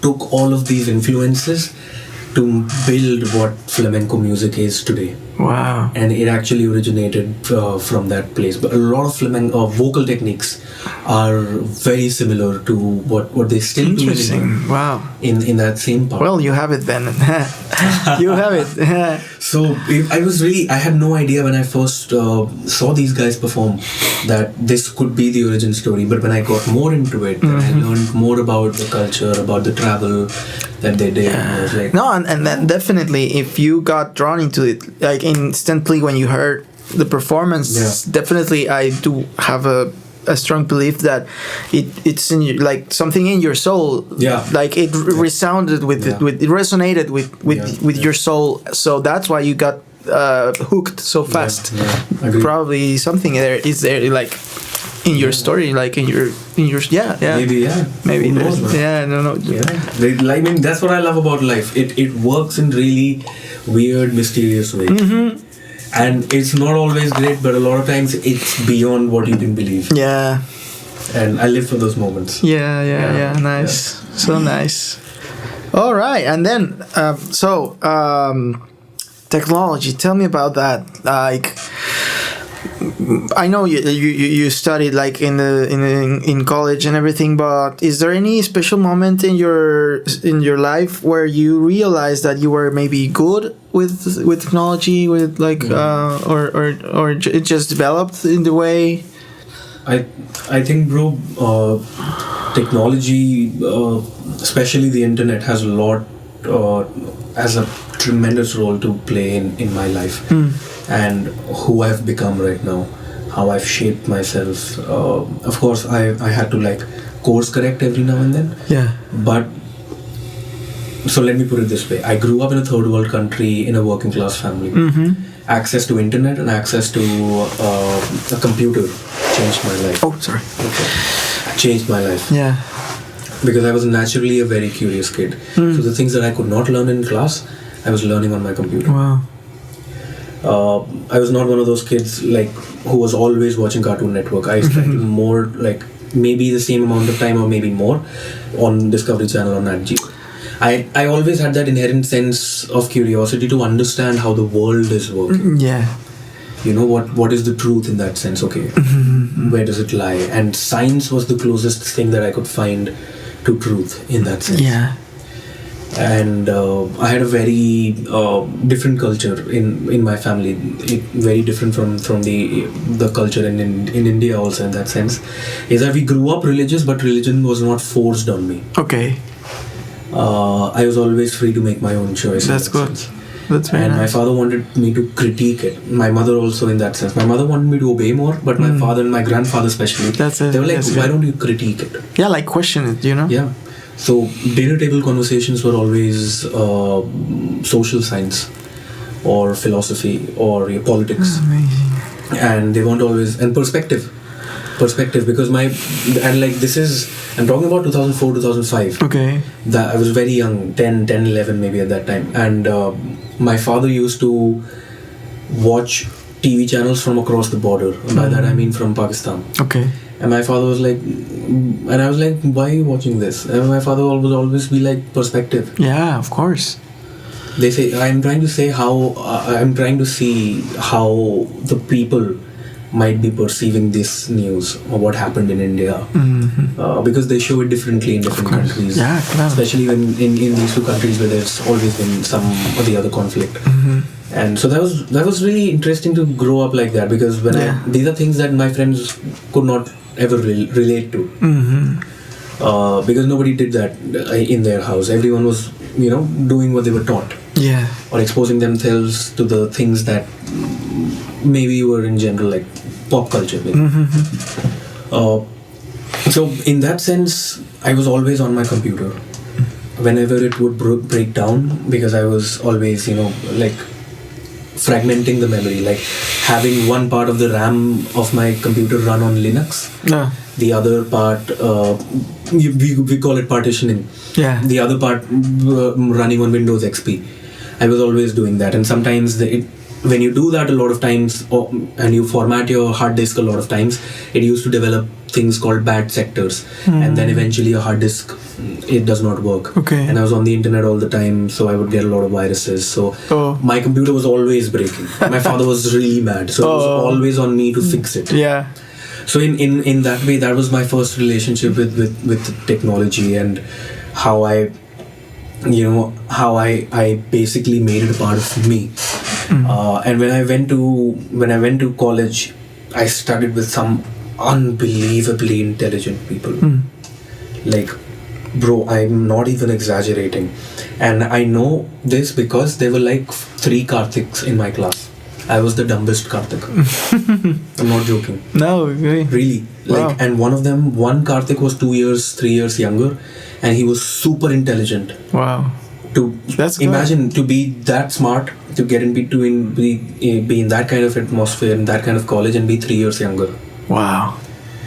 [SPEAKER 1] took all of these influences to build what flamenco music is today.
[SPEAKER 2] Wow.
[SPEAKER 1] And it actually originated from that place. But a lot of flamenco vocal techniques are very similar to what they still do
[SPEAKER 2] Interesting. Wow.
[SPEAKER 1] in that same part.
[SPEAKER 2] Well, you have it then. You have it.
[SPEAKER 1] So I had no idea when I first saw these guys perform that this could be the origin story. But when I got more into it, and I learned more about the culture, about the travel that they did. I was like,
[SPEAKER 2] No, and then definitely, if you got drawn into it, like instantly when you heard the performance, definitely I do have a strong belief that it's in like something in your soul.
[SPEAKER 1] Yeah.
[SPEAKER 2] Like it resounded with it, it resonated with your soul. So that's why you got hooked so fast.
[SPEAKER 1] Agreed.
[SPEAKER 2] Probably something there like in your story, like in your maybe
[SPEAKER 1] Who knows, man?
[SPEAKER 2] no
[SPEAKER 1] I mean, that's what I love about life. It works in really weird, mysterious ways. And it's not always great, but a lot of times it's beyond what you can believe.
[SPEAKER 2] Yeah.
[SPEAKER 1] And I live for those moments.
[SPEAKER 2] Yeah. Nice. So nice. All right, and then technology. Tell me about that. Like, I know you studied like in college and everything, but is there any special moment in your life where you realized that you were maybe good with technology, with like or it just developed in the way?
[SPEAKER 1] I think, bro, technology, especially the internet, has a tremendous role to play in my life. And who I've become right now, how I've shaped myself. Of course, I had to like course correct every now and then.
[SPEAKER 2] Yeah.
[SPEAKER 1] But so let me put it this way: I grew up in a third world country in a working class family. Access to internet and access to a computer changed my life.
[SPEAKER 2] Oh, sorry.
[SPEAKER 1] Okay. Changed my life.
[SPEAKER 2] Yeah.
[SPEAKER 1] Because I was naturally a very curious kid. So the things that I could not learn in class, I was learning on my computer.
[SPEAKER 2] Wow.
[SPEAKER 1] I was not one of those kids like who was always watching Cartoon Network. I spent more like maybe the same amount of time or maybe more on Discovery Channel or Nat Geo. I always had that inherent sense of curiosity to understand how the world is working.
[SPEAKER 2] Yeah.
[SPEAKER 1] You know, what is the truth in that sense? Okay, where does it lie? And science was the closest thing that I could find to truth in that sense.
[SPEAKER 2] Yeah.
[SPEAKER 1] And I had a very different culture in my family, very different from the culture in India also in that sense, is that we grew up religious, but religion was not forced on me.
[SPEAKER 2] Okay.
[SPEAKER 1] I was always free to make my own choices.
[SPEAKER 2] That's good. That's very
[SPEAKER 1] and
[SPEAKER 2] nice.
[SPEAKER 1] my father wanted me to critique it. My mother also in that sense. My mother wanted me to obey more, but my father and my grandfather especially, they were like, why don't you critique it?
[SPEAKER 2] Yeah, like question it, you know?
[SPEAKER 1] Yeah. So dinner table conversations were always social science or philosophy or politics.
[SPEAKER 2] Amazing.
[SPEAKER 1] And they weren't always, and perspective because I'm talking about 2004, 2005.
[SPEAKER 2] Okay.
[SPEAKER 1] I was very young, 10, 11 maybe at that time. And my father used to watch TV channels from across the border. By that I mean from Pakistan.
[SPEAKER 2] Okay.
[SPEAKER 1] And my father was like, and I was like, why are you watching this? And my father would always be like, perspective.
[SPEAKER 2] Yeah, of course.
[SPEAKER 1] They say, I'm trying to see how the people might be perceiving this news or what happened in India, because they show it differently in different countries.
[SPEAKER 2] Yeah, claro.
[SPEAKER 1] Especially when in these two countries where there's always been some or the other conflict. And so that was really interesting to grow up like that, because these are things that my friends could not ever relate to, because nobody did that in their house. Everyone was, doing what they were taught.
[SPEAKER 2] Yeah.
[SPEAKER 1] Or exposing themselves to the things that maybe were in general like pop culture. So in that sense, I was always on my computer whenever it would break down, because I was always like fragmenting the memory, like having one part of the RAM of my computer run on Linux, the other part we call it partitioning, the other part running on Windows XP. I was always doing that, and sometimes when you do that a lot of times, and you format your hard disk a lot of times, it used to develop things called bad sectors, and then eventually your hard disk, it does not work.
[SPEAKER 2] Okay.
[SPEAKER 1] And I was on the internet all the time, so I would get a lot of viruses. So my computer was always breaking. My father was really mad, so it was always on me to fix it.
[SPEAKER 2] Yeah.
[SPEAKER 1] So in that way, that was my first relationship with technology, and how I basically made it a part of me. And when I went to college, I studied with some unbelievably intelligent people. Like, bro, I'm not even exaggerating, and I know this because there were like 3 Kartiks in my class. I was the dumbest Kartik. I'm not joking.
[SPEAKER 2] No, really.
[SPEAKER 1] Like, and one Kartik was 3 years younger, and he was super intelligent.
[SPEAKER 2] Wow. That's good.
[SPEAKER 1] Imagine to be that smart, to get in between, be in that kind of atmosphere, in that kind of college, and be 3 years younger.
[SPEAKER 2] Wow.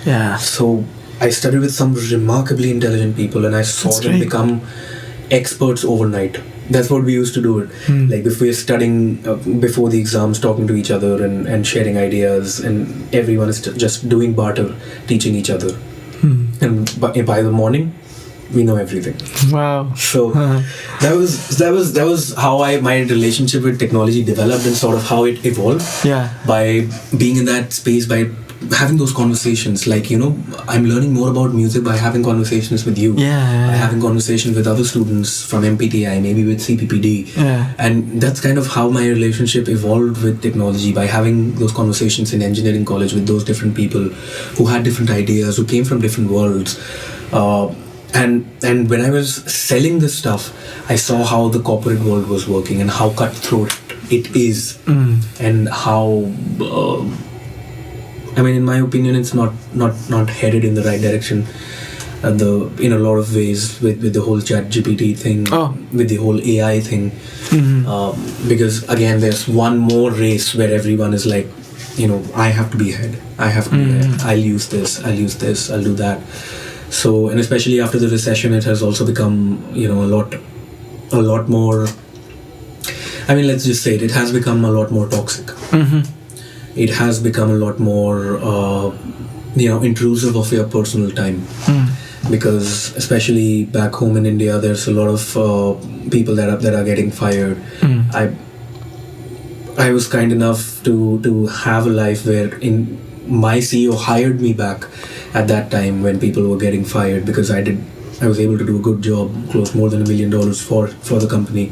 [SPEAKER 2] Yeah.
[SPEAKER 1] So I studied with some remarkably intelligent people, and I saw them become experts overnight. That's what we used to do it. Like, if we're studying before the exams, talking to each other and sharing ideas, and everyone is just doing barter, teaching each other. And by the morning, we know everything.
[SPEAKER 2] Wow.
[SPEAKER 1] So that was how my relationship with technology developed, and sort of how it evolved.
[SPEAKER 2] Yeah.
[SPEAKER 1] By being in that space, by having those conversations, like, I'm learning more about music by having conversations with you.
[SPEAKER 2] Yeah.
[SPEAKER 1] By having conversations with other students from MPTI, maybe with CPPD.
[SPEAKER 2] Yeah.
[SPEAKER 1] And that's kind of how my relationship evolved with technology, by having those conversations in engineering college with those different people who had different ideas, who came from different worlds. And when I was selling this stuff, I saw how the corporate world was working, and how cutthroat it is, and how in my opinion, it's not headed in the right direction. In a lot of ways, with the whole ChatGPT thing, with the whole AI thing, because again, there's one more race where everyone is like, I have to be ahead. I have to be ahead. I'll use this. I'll do that. So, and especially after the recession, it has also become, a lot more. Let's just say it has become a lot more toxic. It has become a lot more, intrusive of your personal time. Because especially back home in India, there's a lot of people that are getting fired. I was kind enough to have a life where my CEO hired me back at that time when people were getting fired, because I was able to do a good job, close more than $1 million for the company.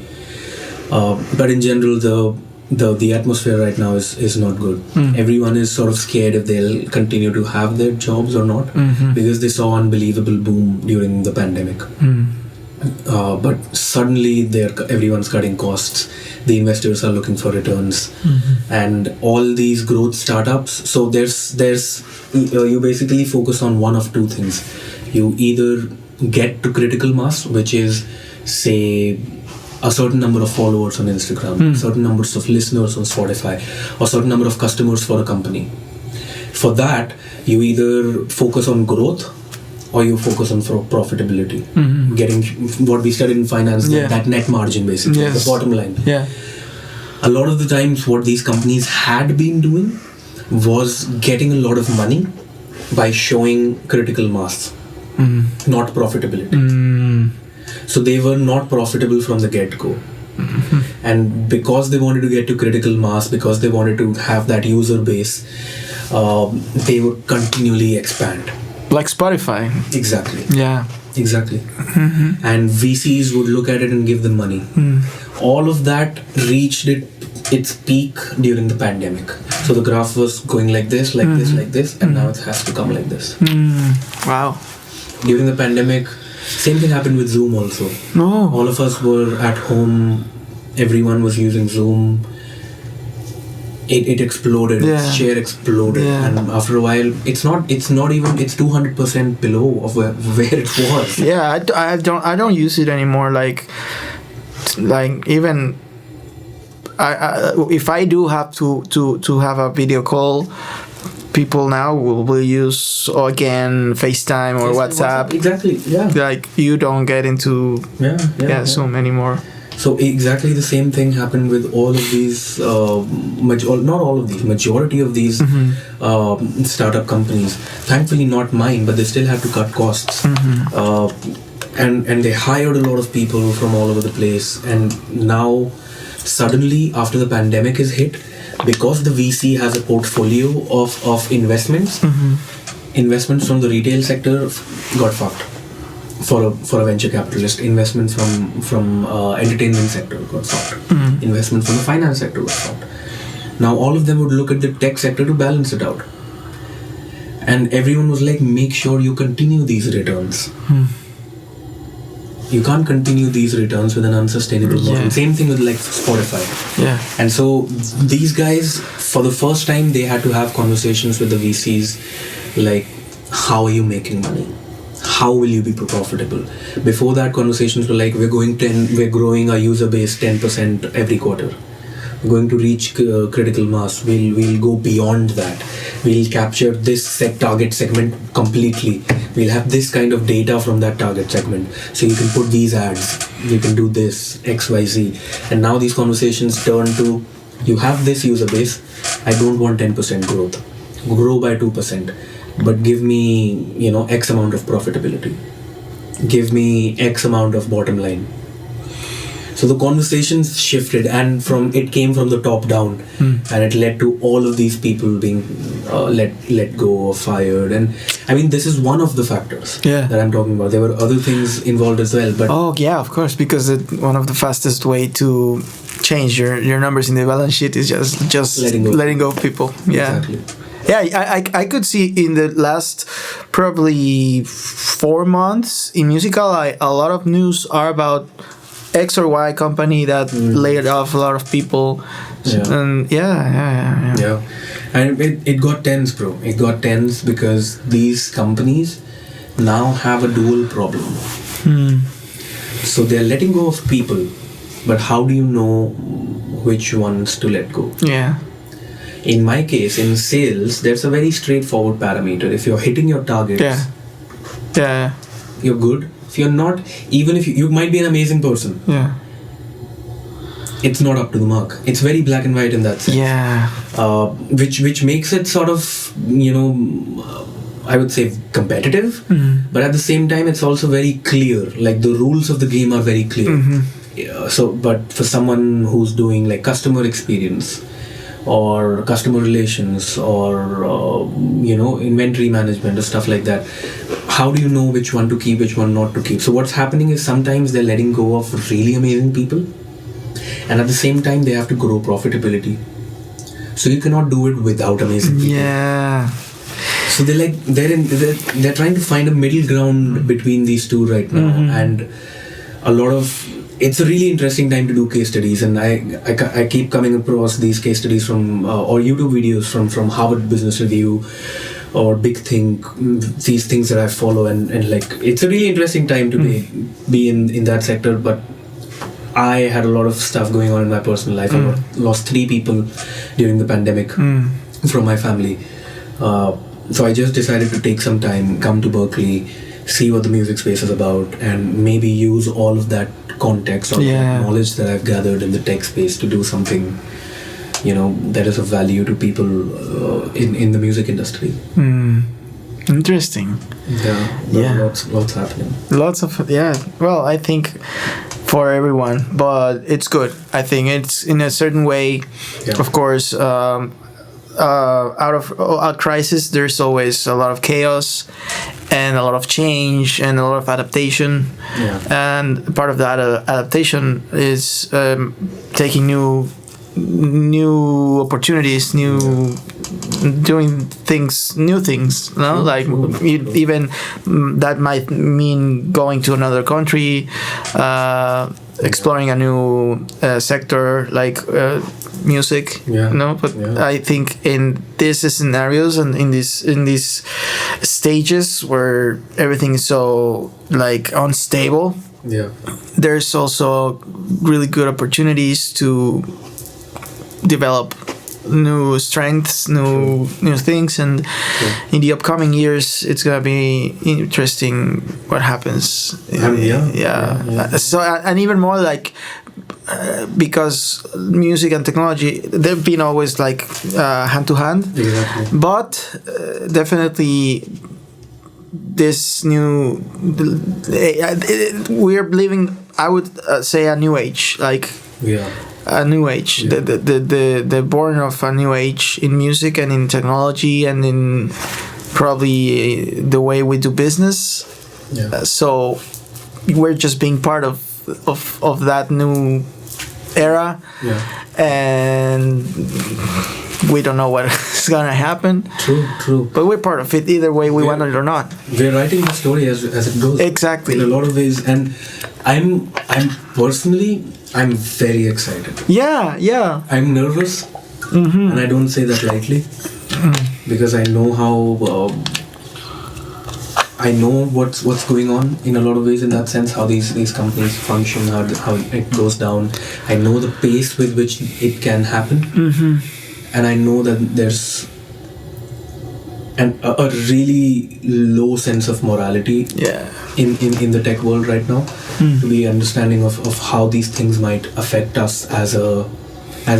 [SPEAKER 1] But in general, the atmosphere right now is not good. Everyone is sort of scared if they'll continue to have their jobs or not, because they saw unbelievable boom during the pandemic. But suddenly everyone's cutting costs. The investors are looking for returns, and all these growth startups. So there's you basically focus on one of two things. You either get to critical mass, which is, say, a certain number of followers on Instagram, certain numbers of listeners on Spotify, or certain number of customers for a company. For that, you either focus on growth, or you focus on profitability. Getting what we studied in finance, that net margin, basically, the bottom line.
[SPEAKER 2] Yeah.
[SPEAKER 1] A lot of the times, what these companies had been doing was getting a lot of money by showing critical mass, not profitability. So they were not profitable from the get-go. And because they wanted to get to critical mass, because they wanted to have that user base, they would continually expand.
[SPEAKER 2] Like Spotify.
[SPEAKER 1] Exactly.
[SPEAKER 2] Yeah.
[SPEAKER 1] Exactly. And VCs would look at it and give them money. All of that reached its peak during the pandemic. So the graph was going like this, like this, and now it has to come like this.
[SPEAKER 2] Wow.
[SPEAKER 1] During the pandemic, same thing happened with Zoom also. All of us were at home. Everyone was using Zoom. It exploded. Its share exploded, and after a while, it's 200% below of where it was.
[SPEAKER 2] Yeah, I don't use it anymore. Like even if I do have to have a video call, people now will use again FaceTime or WhatsApp.
[SPEAKER 1] Exactly. Yeah.
[SPEAKER 2] Like you don't get into Zoom anymore.
[SPEAKER 1] So exactly the same thing happened with all of these, not all of these, majority of these startup companies. Thankfully not mine, but they still had to cut costs. And they hired a lot of people from all over the place. And now, suddenly, after the pandemic is hit, because the VC has a portfolio of investments, investments from the retail sector got fucked. For a venture capitalist, investments from entertainment sector got fucked. Investment from the finance sector got fucked. Now all of them would look at the tech sector to balance it out. And everyone was like, make sure you continue these returns. You can't continue these returns with an unsustainable model. Same thing with like Spotify. And so these guys, for the first time, they had to have conversations with the VCs like, how are you making money? How will you be profitable? Before that, conversations were like, we're growing our user base 10% every quarter. We're going to reach critical mass. We'll go beyond that. We'll capture this target segment completely. We'll have this kind of data from that target segment. So you can put these ads. You can do this, X, Y, Z. And now these conversations turn to, you have this user base. I don't want 10% growth. Grow by 2%. But give me, X amount of profitability. Give me X amount of bottom line. So the conversations shifted, and it came from the top down, and it led to all of these people being let go or fired. And I mean, this is one of the factors that I'm talking about. There were other things involved as well. But
[SPEAKER 2] of course, because one of the fastest way to change your numbers in the balance sheet is just letting go of people.
[SPEAKER 1] Exactly.
[SPEAKER 2] Yeah, I could see in the last probably 4 months in musical, a lot of news are about X or Y company that laid off a lot of people. And
[SPEAKER 1] yeah. And it got tense, bro. It got tense because these companies now have a dual problem. So they're letting go of people, but how do you know which ones to let go? In my case, in sales, there's a very straightforward parameter. If you're hitting your targets, you're good. If you're not, even if you might be an amazing person, it's not up to the mark. It's very black and white in that sense. Which makes it sort of, I would say competitive, but at the same time, it's also very clear. Like the rules of the game are very clear. But for someone who's doing like customer experience, or customer relations, or inventory management or stuff like that, how do you know which one to keep, which one not to keep? So what's happening is sometimes they're letting go of really amazing people, and at the same time they have to grow profitability. So you cannot do it without amazing people. So they're trying to find a middle ground between these two right now, and it's a really interesting time to do case studies, and I keep coming across these case studies from or YouTube videos from Harvard Business Review or Big Think, these things that I follow, and like it's a really interesting time to be in that sector. But I had a lot of stuff going on in my personal life. I lost 3 people during the pandemic from my family. So I just decided to take some time, come to Berklee, see what the music space is about, and maybe use all of that context or knowledge that I've gathered in the tech space to do something, that is of value to people in the music industry.
[SPEAKER 2] Interesting.
[SPEAKER 1] Lots happening.
[SPEAKER 2] Lots of Well, I think for everyone, but it's good. I think it's in a certain way. Of course, out of a crisis, there's always a lot of chaos and a lot of change and a lot of adaptation. And part of that adaptation is taking new opportunities, doing new things. Like even that might mean going to another country, exploring a new sector like music. But I think in these scenarios and in these stages where everything is so like unstable, there's also really good opportunities to develop new strengths, new things, and in the upcoming years, it's gonna be interesting what happens. So and even more like because music and technology, they've been always like hand to hand.
[SPEAKER 1] Exactly.
[SPEAKER 2] But definitely this new, we're living, I would say, a new age, like a new age, the born of a new age in music and in technology and in probably the way we do business. So we're just being part of that new era, and we don't know what's gonna happen.
[SPEAKER 1] True.
[SPEAKER 2] But we're part of it either way we want it or not.
[SPEAKER 1] We're writing the story as it goes.
[SPEAKER 2] Exactly.
[SPEAKER 1] In a lot of ways, and I'm personally, I'm very excited.
[SPEAKER 2] Yeah.
[SPEAKER 1] I'm nervous, and I don't say that lightly, because I know how. I know what's going on in a lot of ways in that sense, how these companies function, how it goes down. I know the pace with which it can happen, and I know that there's a really low sense of morality in the tech world right now, to be understanding of how these things might affect us as a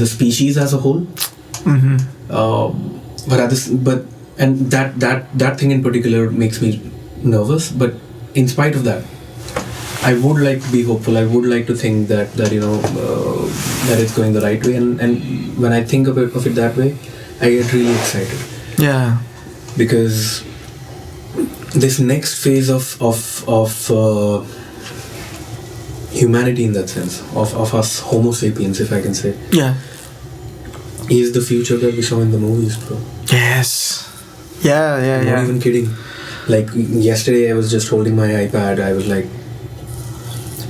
[SPEAKER 1] species as a whole. And that thing in particular makes me nervous, but in spite of that, I would like to be hopeful. I would like to think that that it's going the right way, and when I think of it that way, I get really excited. Because this next phase of humanity, in that sense, of us Homo sapiens, if I can say, is the future that we saw in the movies, bro.
[SPEAKER 2] Yes. Yeah.
[SPEAKER 1] Not even kidding. Like yesterday, I was just holding my iPad. I was like,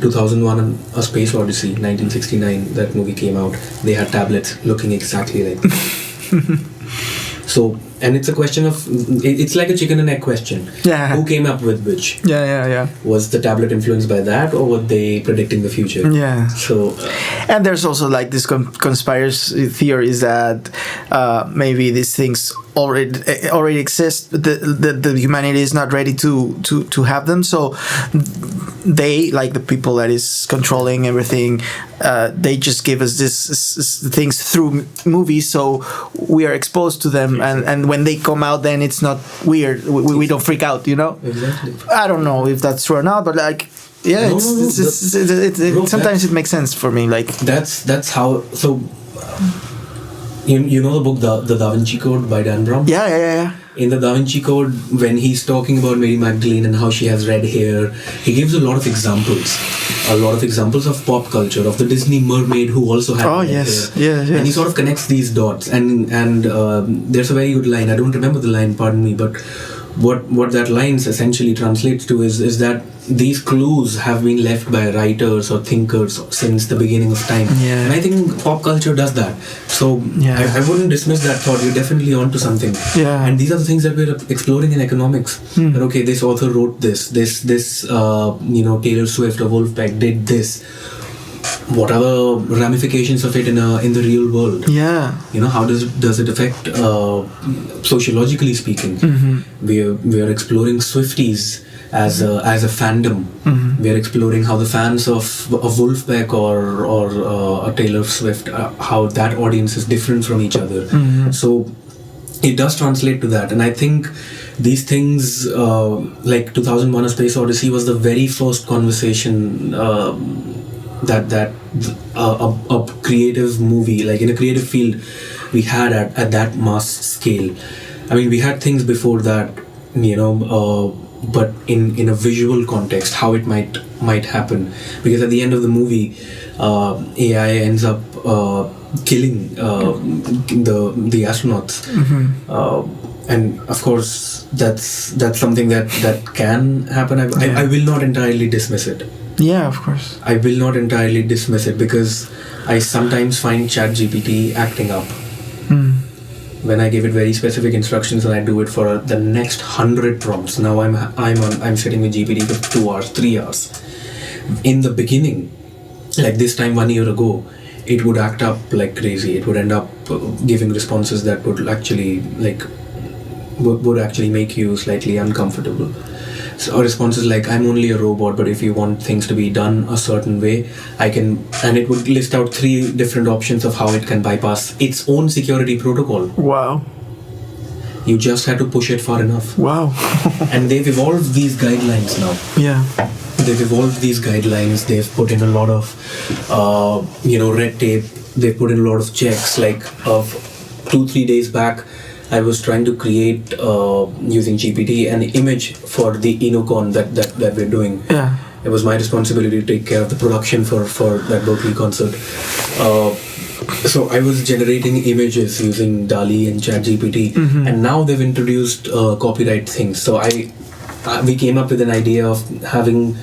[SPEAKER 1] 2001, A Space Odyssey, 1969. That movie came out. They had tablets looking exactly like. So, and it's a question of, it's like a chicken and egg question. Who came up with which? Was the tablet influenced by that, or were they predicting the future? So,
[SPEAKER 2] and there's also like this conspiracy theories that maybe these things already exist, but the humanity is not ready to have them. So they, like the people that is controlling everything, they just give us this things through movies, so we are exposed to them, and when they come out, then it's not weird. We don't freak out,
[SPEAKER 1] Exactly.
[SPEAKER 2] I don't know if that's true or not, but like, sometimes it makes sense for me. Like
[SPEAKER 1] that's how. So you know the book the Da Vinci Code by Dan Brown?
[SPEAKER 2] Yeah.
[SPEAKER 1] In the Da Vinci Code, when he's talking about Mary Magdalene and how she has red hair, he gives a lot of examples of pop culture, of the Disney mermaid who also had red hair. And he sort of connects these dots, and there's a very good line. I don't remember the line, pardon me, but what that line essentially translates to is that these clues have been left by writers or thinkers since the beginning of time. And I think pop culture does that. So I wouldn't dismiss that thought. You're definitely onto something. And these are the things that we're exploring in economics. That okay, this author wrote this Taylor Swift or Wolfpack did this. What are the ramifications of it in the real world? How does it affect sociologically speaking? We are exploring Swifties as a fandom. We are exploring how the fans of Wolfpack or a Taylor Swift, how that audience is different from each other. So it does translate to that, and I think these things, like 2001: A Space Odyssey, was the very first conversation that a creative movie, like in a creative field, we had at that mass scale. I mean, we had things before that, but in a visual context, how it might happen. Because at the end of the movie, AI ends up killing the astronauts, and of course that's something that can happen. I will not entirely dismiss it.
[SPEAKER 2] Of course.
[SPEAKER 1] I will not entirely dismiss it, because I sometimes find ChatGPT acting up. When I give it very specific instructions and I do it for the next 100 prompts. Now I'm sitting with GPT for 2 hours, 3 hours. In the beginning, like this time 1 year ago, it would act up like crazy. It would end up giving responses that would actually make you slightly uncomfortable. So our response is like, I'm only a robot, but if you want things to be done a certain way, I can, and it would list out 3 different options of how it can bypass its own security protocol.
[SPEAKER 2] Wow.
[SPEAKER 1] You just had to push it far enough.
[SPEAKER 2] Wow.
[SPEAKER 1] And they've evolved these guidelines now.
[SPEAKER 2] Yeah.
[SPEAKER 1] They've evolved these guidelines. They've put in a lot of, red tape. They've put in a lot of checks. Like 2-3 days back, I was trying to create, using GPT, an image for the E20 that we're doing.
[SPEAKER 2] Yeah.
[SPEAKER 1] It was my responsibility to take care of the production for that Berklee concert. So I was generating images using DALL-E and ChatGPT, and now they've introduced copyright things. So we came up with an idea of having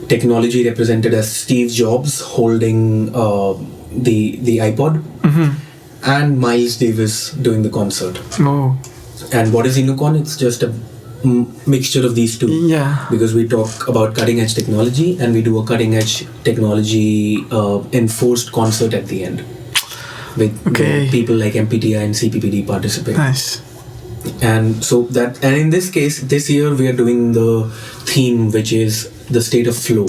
[SPEAKER 1] technology represented as Steve Jobs holding the iPod, and Miles Davis doing the concert.
[SPEAKER 2] Oh.
[SPEAKER 1] And what is E20? It's just a mixture of these two.
[SPEAKER 2] Yeah.
[SPEAKER 1] Because we talk about cutting edge technology, and we do a cutting edge technology enforced concert at the end with people like MPTI and CPPD participate.
[SPEAKER 2] Nice.
[SPEAKER 1] And in this case, this year we are doing the theme, which is the state of flow.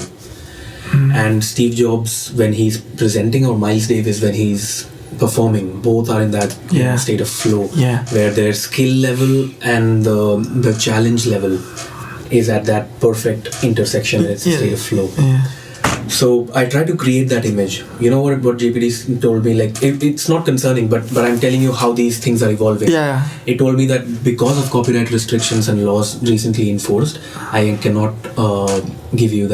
[SPEAKER 1] And Steve Jobs when he's presenting, or Miles Davis when he's performing, both are in that state of flow, where their skill level and the challenge level is at that perfect intersection. It's a state of flow. So I try to create that image. You know what GPT told me? Like, it's not concerning, but I'm telling you how these things are evolving.
[SPEAKER 2] Yeah.
[SPEAKER 1] It told me that because of copyright restrictions and laws recently enforced, I cannot give you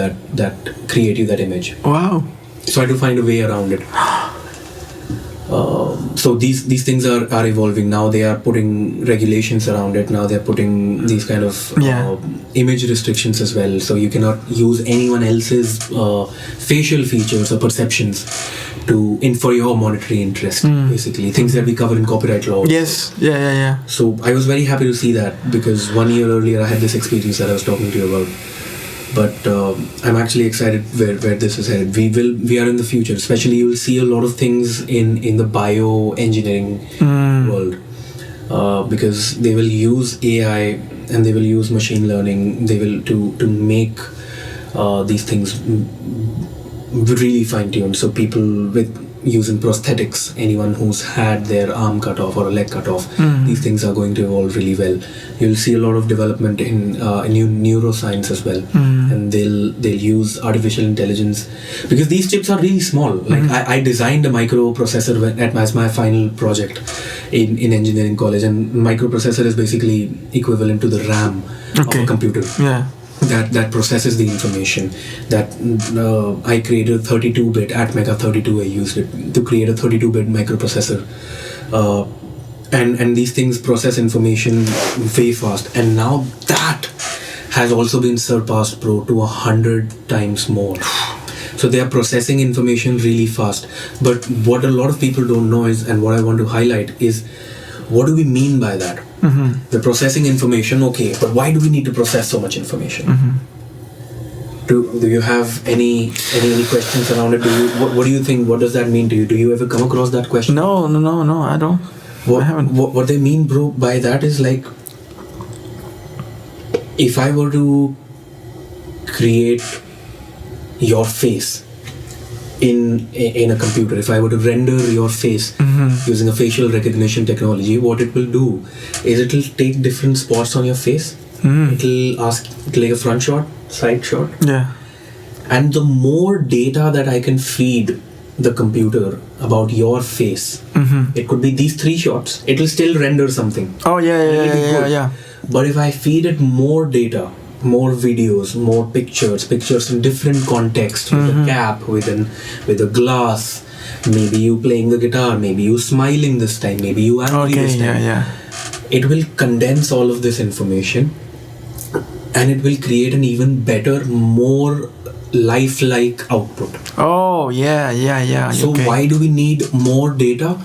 [SPEAKER 1] create you that image.
[SPEAKER 2] Wow.
[SPEAKER 1] So I had to find a way around it. So these things are evolving now. They are putting regulations around it. Now they're putting these kind of image restrictions as well. So you cannot use anyone else's facial features or perceptions for your monetary interest. Basically, things that we cover in copyright law.
[SPEAKER 2] Yes. Yeah.
[SPEAKER 1] So I was very happy to see that, because 1 year earlier I had this experience that I was talking to you about. But I'm actually excited where this is headed. We are in the future. Especially, you will see a lot of things in the bioengineering world, because they will use AI and they will use machine learning. They will to make these things really fine-tuned. So people with using prosthetics, anyone who's had their arm cut off or a leg cut off, these things are going to evolve really well. You'll see a lot of development in new neuroscience as well, and they'll use artificial intelligence, because these chips are really small. Like I designed a microprocessor as my final project in engineering college, and microprocessor is basically equivalent to the RAM of a computer.
[SPEAKER 2] Yeah.
[SPEAKER 1] That processes the information. That I created a 32-bit Atmega 32. I used it to create a 32-bit microprocessor, and these things process information way fast. And now that has also been surpassed, bro, to 100 times more. So they are processing information really fast. But what a lot of people don't know is, and what I want to highlight is, what do we mean by that? The processing information, okay, but why do we need to process so much information? Do you have any questions around it? What do you think? What does that mean to you? Do you ever come across that question?
[SPEAKER 2] No, I don't. I haven't.
[SPEAKER 1] What they mean, bro, by that is like, if I were to create your face in a computer, if I were to render your face using a facial recognition technology, what it will do is it'll take different spots on your face. It'll take a front shot, side shot.
[SPEAKER 2] Yeah.
[SPEAKER 1] And the more data that I can feed the computer about your face, it could be these 3 shots, it'll still render something.
[SPEAKER 2] Oh, yeah.
[SPEAKER 1] But if I feed it more data, more videos, more pictures in different contexts, with a cap, with a glass, maybe you playing the guitar, maybe you smiling this time, maybe you angry this time. It will condense all of this information, and it will create an even better, more lifelike output.
[SPEAKER 2] Oh, yeah.
[SPEAKER 1] So why do we need more data?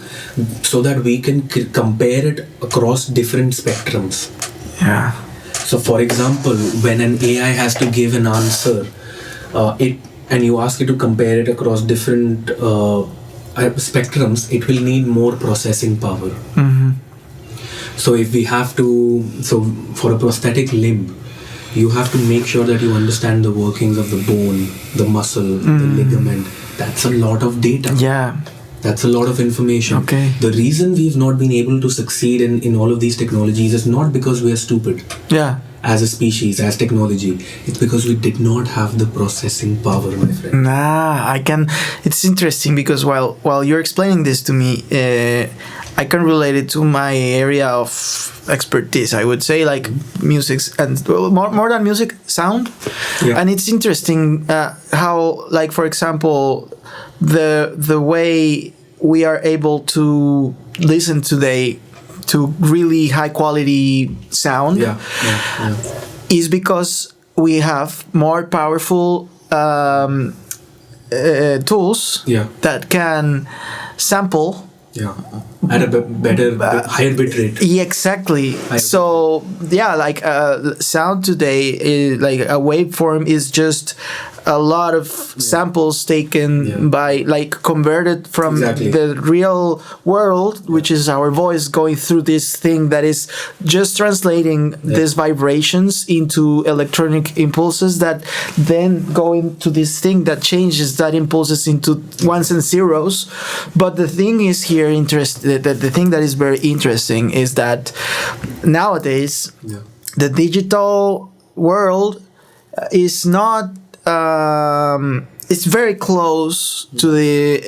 [SPEAKER 1] So that we can compare it across different spectrums.
[SPEAKER 2] Yeah.
[SPEAKER 1] So for example, when an AI has to give an answer, and you ask it to compare it across different spectrums, it will need more processing power. So if we have to, for a prosthetic limb, you have to make sure that you understand the workings of the bone, the muscle, the ligament. That's a lot of data.
[SPEAKER 2] Yeah.
[SPEAKER 1] That's a lot of information.
[SPEAKER 2] Okay.
[SPEAKER 1] The reason we've not been able to succeed in all of these technologies is not because we are stupid.
[SPEAKER 2] Yeah.
[SPEAKER 1] As a species, as technology. It's because we did not have the processing power, my friend.
[SPEAKER 2] It's interesting because while you're explaining this to me, I can relate it to my area of expertise. I would say like music and more than music, sound.
[SPEAKER 1] Yeah.
[SPEAKER 2] And it's interesting how, like, for example, the way we are able to listen today to really high quality sound is because we have more powerful tools that can sample
[SPEAKER 1] at a better, higher bit rate.
[SPEAKER 2] Yeah, exactly. So like sound today is like a waveform is just a lot of samples taken by, like, converted from the real world, which is our voice going through this thing that is just translating these vibrations into electronic impulses that then go into this thing that changes that impulses into ones and zeros. But the thing is here, the thing that is very interesting is that nowadays the digital world is not it's very close to the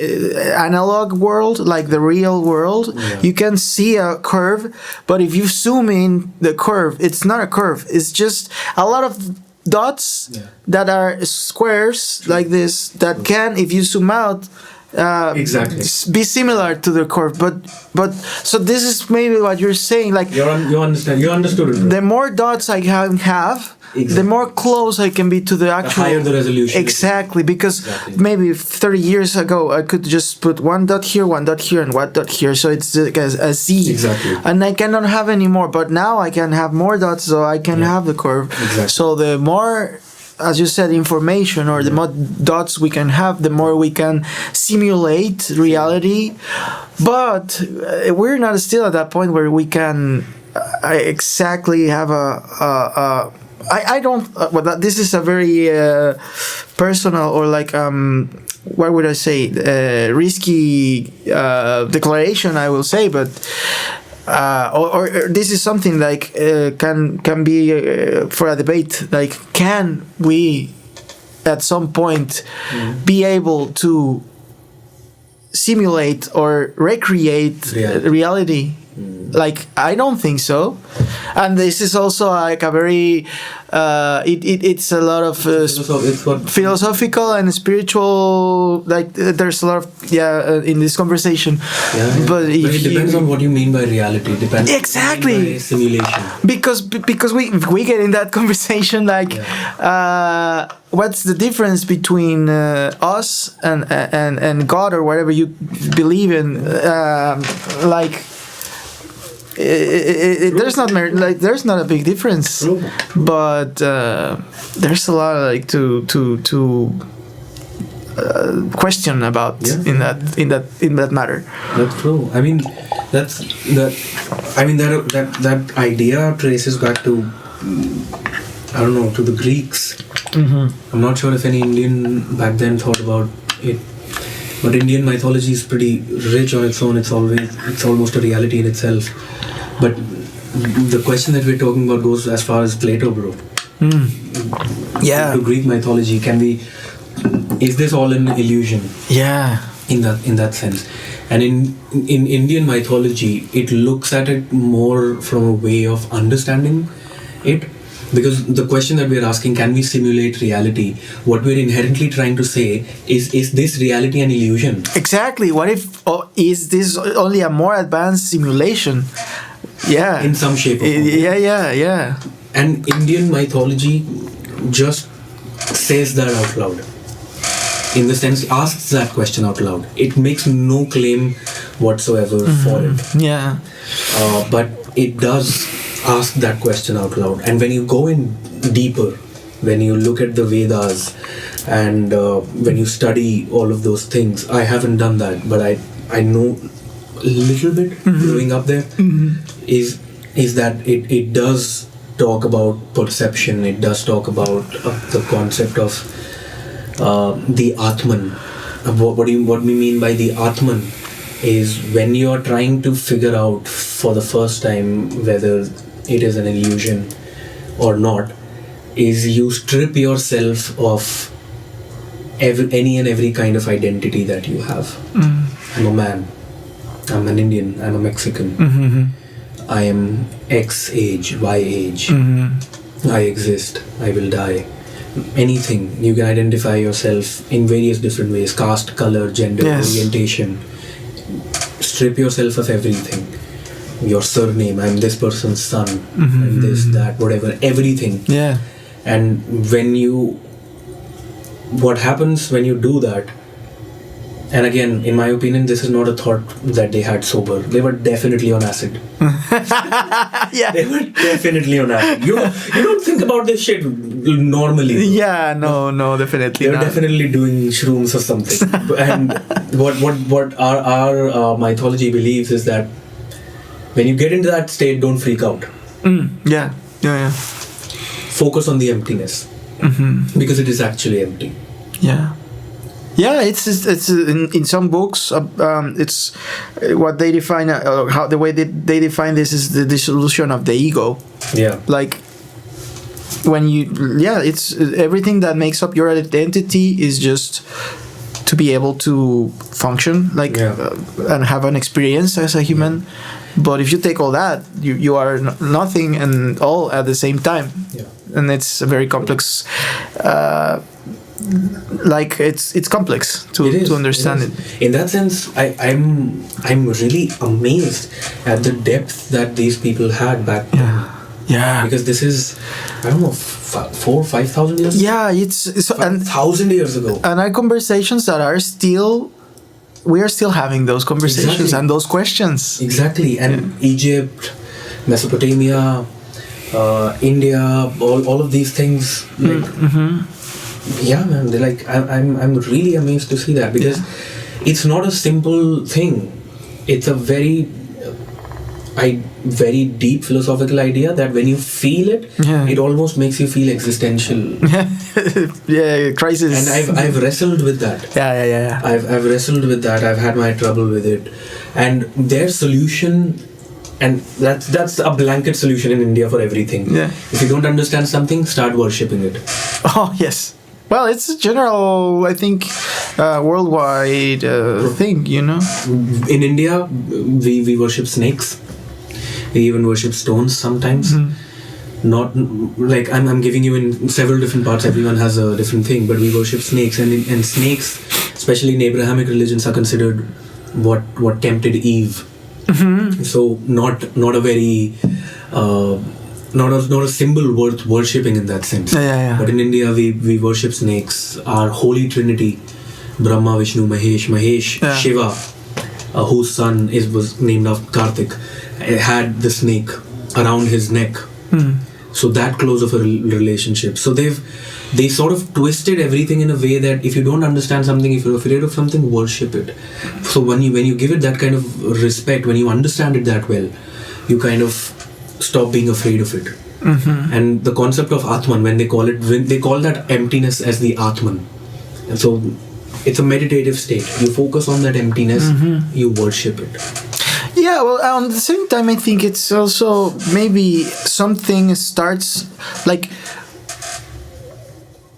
[SPEAKER 2] analog world, like the real world. You can see a curve, but if you zoom in the curve, it's not a curve, it's just a lot of dots that are squares like this that can, if you zoom out, be similar to the curve, but so this is maybe what you're saying, like
[SPEAKER 1] you understood it, bro.
[SPEAKER 2] The more dots I have, the more close I can be to the actual,
[SPEAKER 1] the higher the resolution.
[SPEAKER 2] Exactly, because maybe 30 years ago I could just put one dot here, and one dot here, so it's like a Z.
[SPEAKER 1] Exactly.
[SPEAKER 2] And I cannot have any more, but now I can have more dots, so I can have the curve.
[SPEAKER 1] Exactly.
[SPEAKER 2] So the more, as you said, information, or the more dots we can have, the more we can simulate reality. But we're not still at that point where we can exactly have I don't. This is a very personal, or like what would I say, risky declaration, I will say, but or this is something like can be for a debate. Like, can we at some point be able to simulate or recreate reality? Like, I don't think so. And this is also like a very it's a lot of philosophical and spiritual, like there's a lot of in this conversation. But
[SPEAKER 1] it depends on what you mean by reality. Depends
[SPEAKER 2] exactly
[SPEAKER 1] what you mean by simulation,
[SPEAKER 2] because we get in that conversation, like what's the difference between us and God, or whatever you believe in, like there's not a big difference. True. But there's a lot of, like, to question about in that matter.
[SPEAKER 1] That's true. I mean, that idea traces back to, I don't know, to the Greeks. I'm not sure if any Indian back then thought about it, but Indian mythology is pretty rich on its own. It's almost a reality in itself. But the question that we're talking about goes as far as Plato, bro. To Greek mythology, is this all an illusion? In that sense. And in Indian mythology, it looks at it more from a way of understanding it. Because the question that we're asking, can we simulate reality? What we're inherently trying to say is this reality an illusion?
[SPEAKER 2] Exactly. What if, is this only a more advanced simulation?
[SPEAKER 1] In some shape or form. And Indian mythology just says that out loud. In the sense, asks that question out loud. It makes no claim whatsoever for it. But it does ask that question out loud. And when you go in deeper, when you look at the Vedas, and when you study all of those things, I haven't done that, but I know a little bit growing up there, is that it does talk about perception. It does talk about the concept of the Atman. What we mean by the Atman is when you are trying to figure out for the first time whether it is an illusion or not, is you strip yourself of any and every kind of identity that you have. I'm a man, I'm an Indian, I'm a Mexican, I am X age, Y age, I exist, I will die. Anything, you can identify yourself in various different ways: caste, color, gender, orientation. Strip yourself of everything. Your surname, I'm this person's son, and this, that, whatever, everything.
[SPEAKER 2] Yeah.
[SPEAKER 1] And what happens when you do that, and again, in my opinion, this is not a thought that they had sober. They were definitely on acid.
[SPEAKER 2] Yeah.
[SPEAKER 1] They were definitely on acid. You don't think about this shit normally.
[SPEAKER 2] Yeah, no, definitely
[SPEAKER 1] They're
[SPEAKER 2] not.
[SPEAKER 1] definitely doing shrooms or something. And what our mythology believes is that when you get into that state, don't freak out.
[SPEAKER 2] Yeah.
[SPEAKER 1] Focus on the emptiness, because it is actually empty.
[SPEAKER 2] Yeah. Yeah, it's in some books. It's what they define. How the way they define this is the dissolution of the ego.
[SPEAKER 1] Yeah.
[SPEAKER 2] Like when it's everything that makes up your identity is just to be able to function and have an experience as a human. But if you take all that, you are nothing and all at the same time.
[SPEAKER 1] Yeah.
[SPEAKER 2] And it's a very complex. It's complex to understand it.
[SPEAKER 1] In that sense, I'm really amazed at the depth that these people had back then.
[SPEAKER 2] Yeah.
[SPEAKER 1] Because this is, I don't know, 4,000 or 5,000 years.
[SPEAKER 2] Yeah, it's
[SPEAKER 1] 1,000 years ago.
[SPEAKER 2] And our conversations that are still. We are still having those conversations and those questions.
[SPEAKER 1] Exactly, and Egypt, Mesopotamia, India, all of these things. Yeah, man. They're like, I'm really amazed to see that, because it's not a simple thing. It's a very deep philosophical idea that when you feel it, it almost makes you feel existential.
[SPEAKER 2] Yeah, crisis.
[SPEAKER 1] And I've wrestled with that.
[SPEAKER 2] Yeah.
[SPEAKER 1] I've wrestled with that. I've had my trouble with it, and their solution, and that's a blanket solution in India for everything.
[SPEAKER 2] Yeah.
[SPEAKER 1] If you don't understand something, start worshipping it.
[SPEAKER 2] Oh yes. Well, it's a general, I think, worldwide thing.
[SPEAKER 1] In India, we worship snakes. We even worship stones sometimes. Not like I'm giving you in several different parts. Everyone has a different thing, but we worship snakes, and snakes, especially in Abrahamic religions, are considered what tempted Eve. So not a very not a symbol worth worshipping in that sense.
[SPEAKER 2] Yeah.
[SPEAKER 1] But in India, we worship snakes. Our holy trinity, Brahma, Vishnu, Mahesh, Shiva, whose son was named after Kartik, had the snake around his neck. So that close of a relationship. So they sort of twisted everything in a way that if you don't understand something, if you're afraid of something, worship it. So when you give it that kind of respect, when you understand it that well, you kind of stop being afraid of it. And the concept of Atman, when they call that emptiness as the Atman. And so it's a meditative state. You focus on that emptiness, you worship it.
[SPEAKER 2] Yeah, well, at the same time, I think it's also maybe something starts like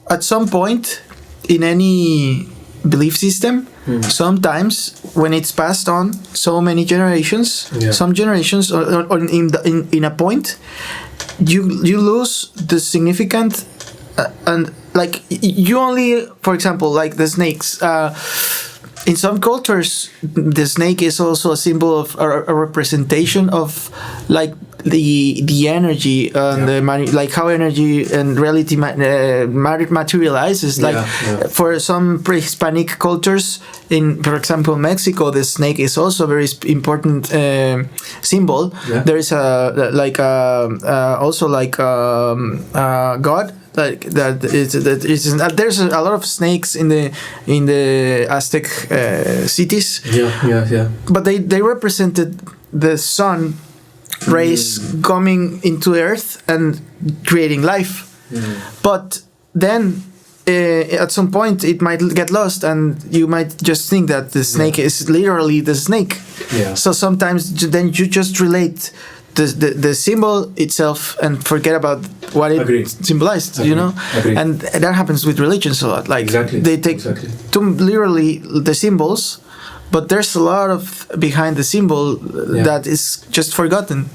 [SPEAKER 2] at some point in any belief system. Sometimes when it's passed on so many generations, some generations, or in a point, you lose the significant and like you only, for example, like the snakes. In some cultures, the snake is also a symbol of a representation of like the energy and like how energy and reality materializes. Like for some pre-Hispanic cultures, for example, Mexico, the snake is also a very important symbol. There is also God. Like that is there's a lot of snakes in the Aztec cities.
[SPEAKER 1] Yeah.
[SPEAKER 2] But they represented the sun rays coming into Earth and creating life. But then at some point it might get lost, and you might just think that the snake is literally the snake. So sometimes then you just relate the symbol itself and forget about what it symbolized. And that happens with religions a lot. Like they take literally the symbols, but there's a lot of behind the symbol that is just forgotten.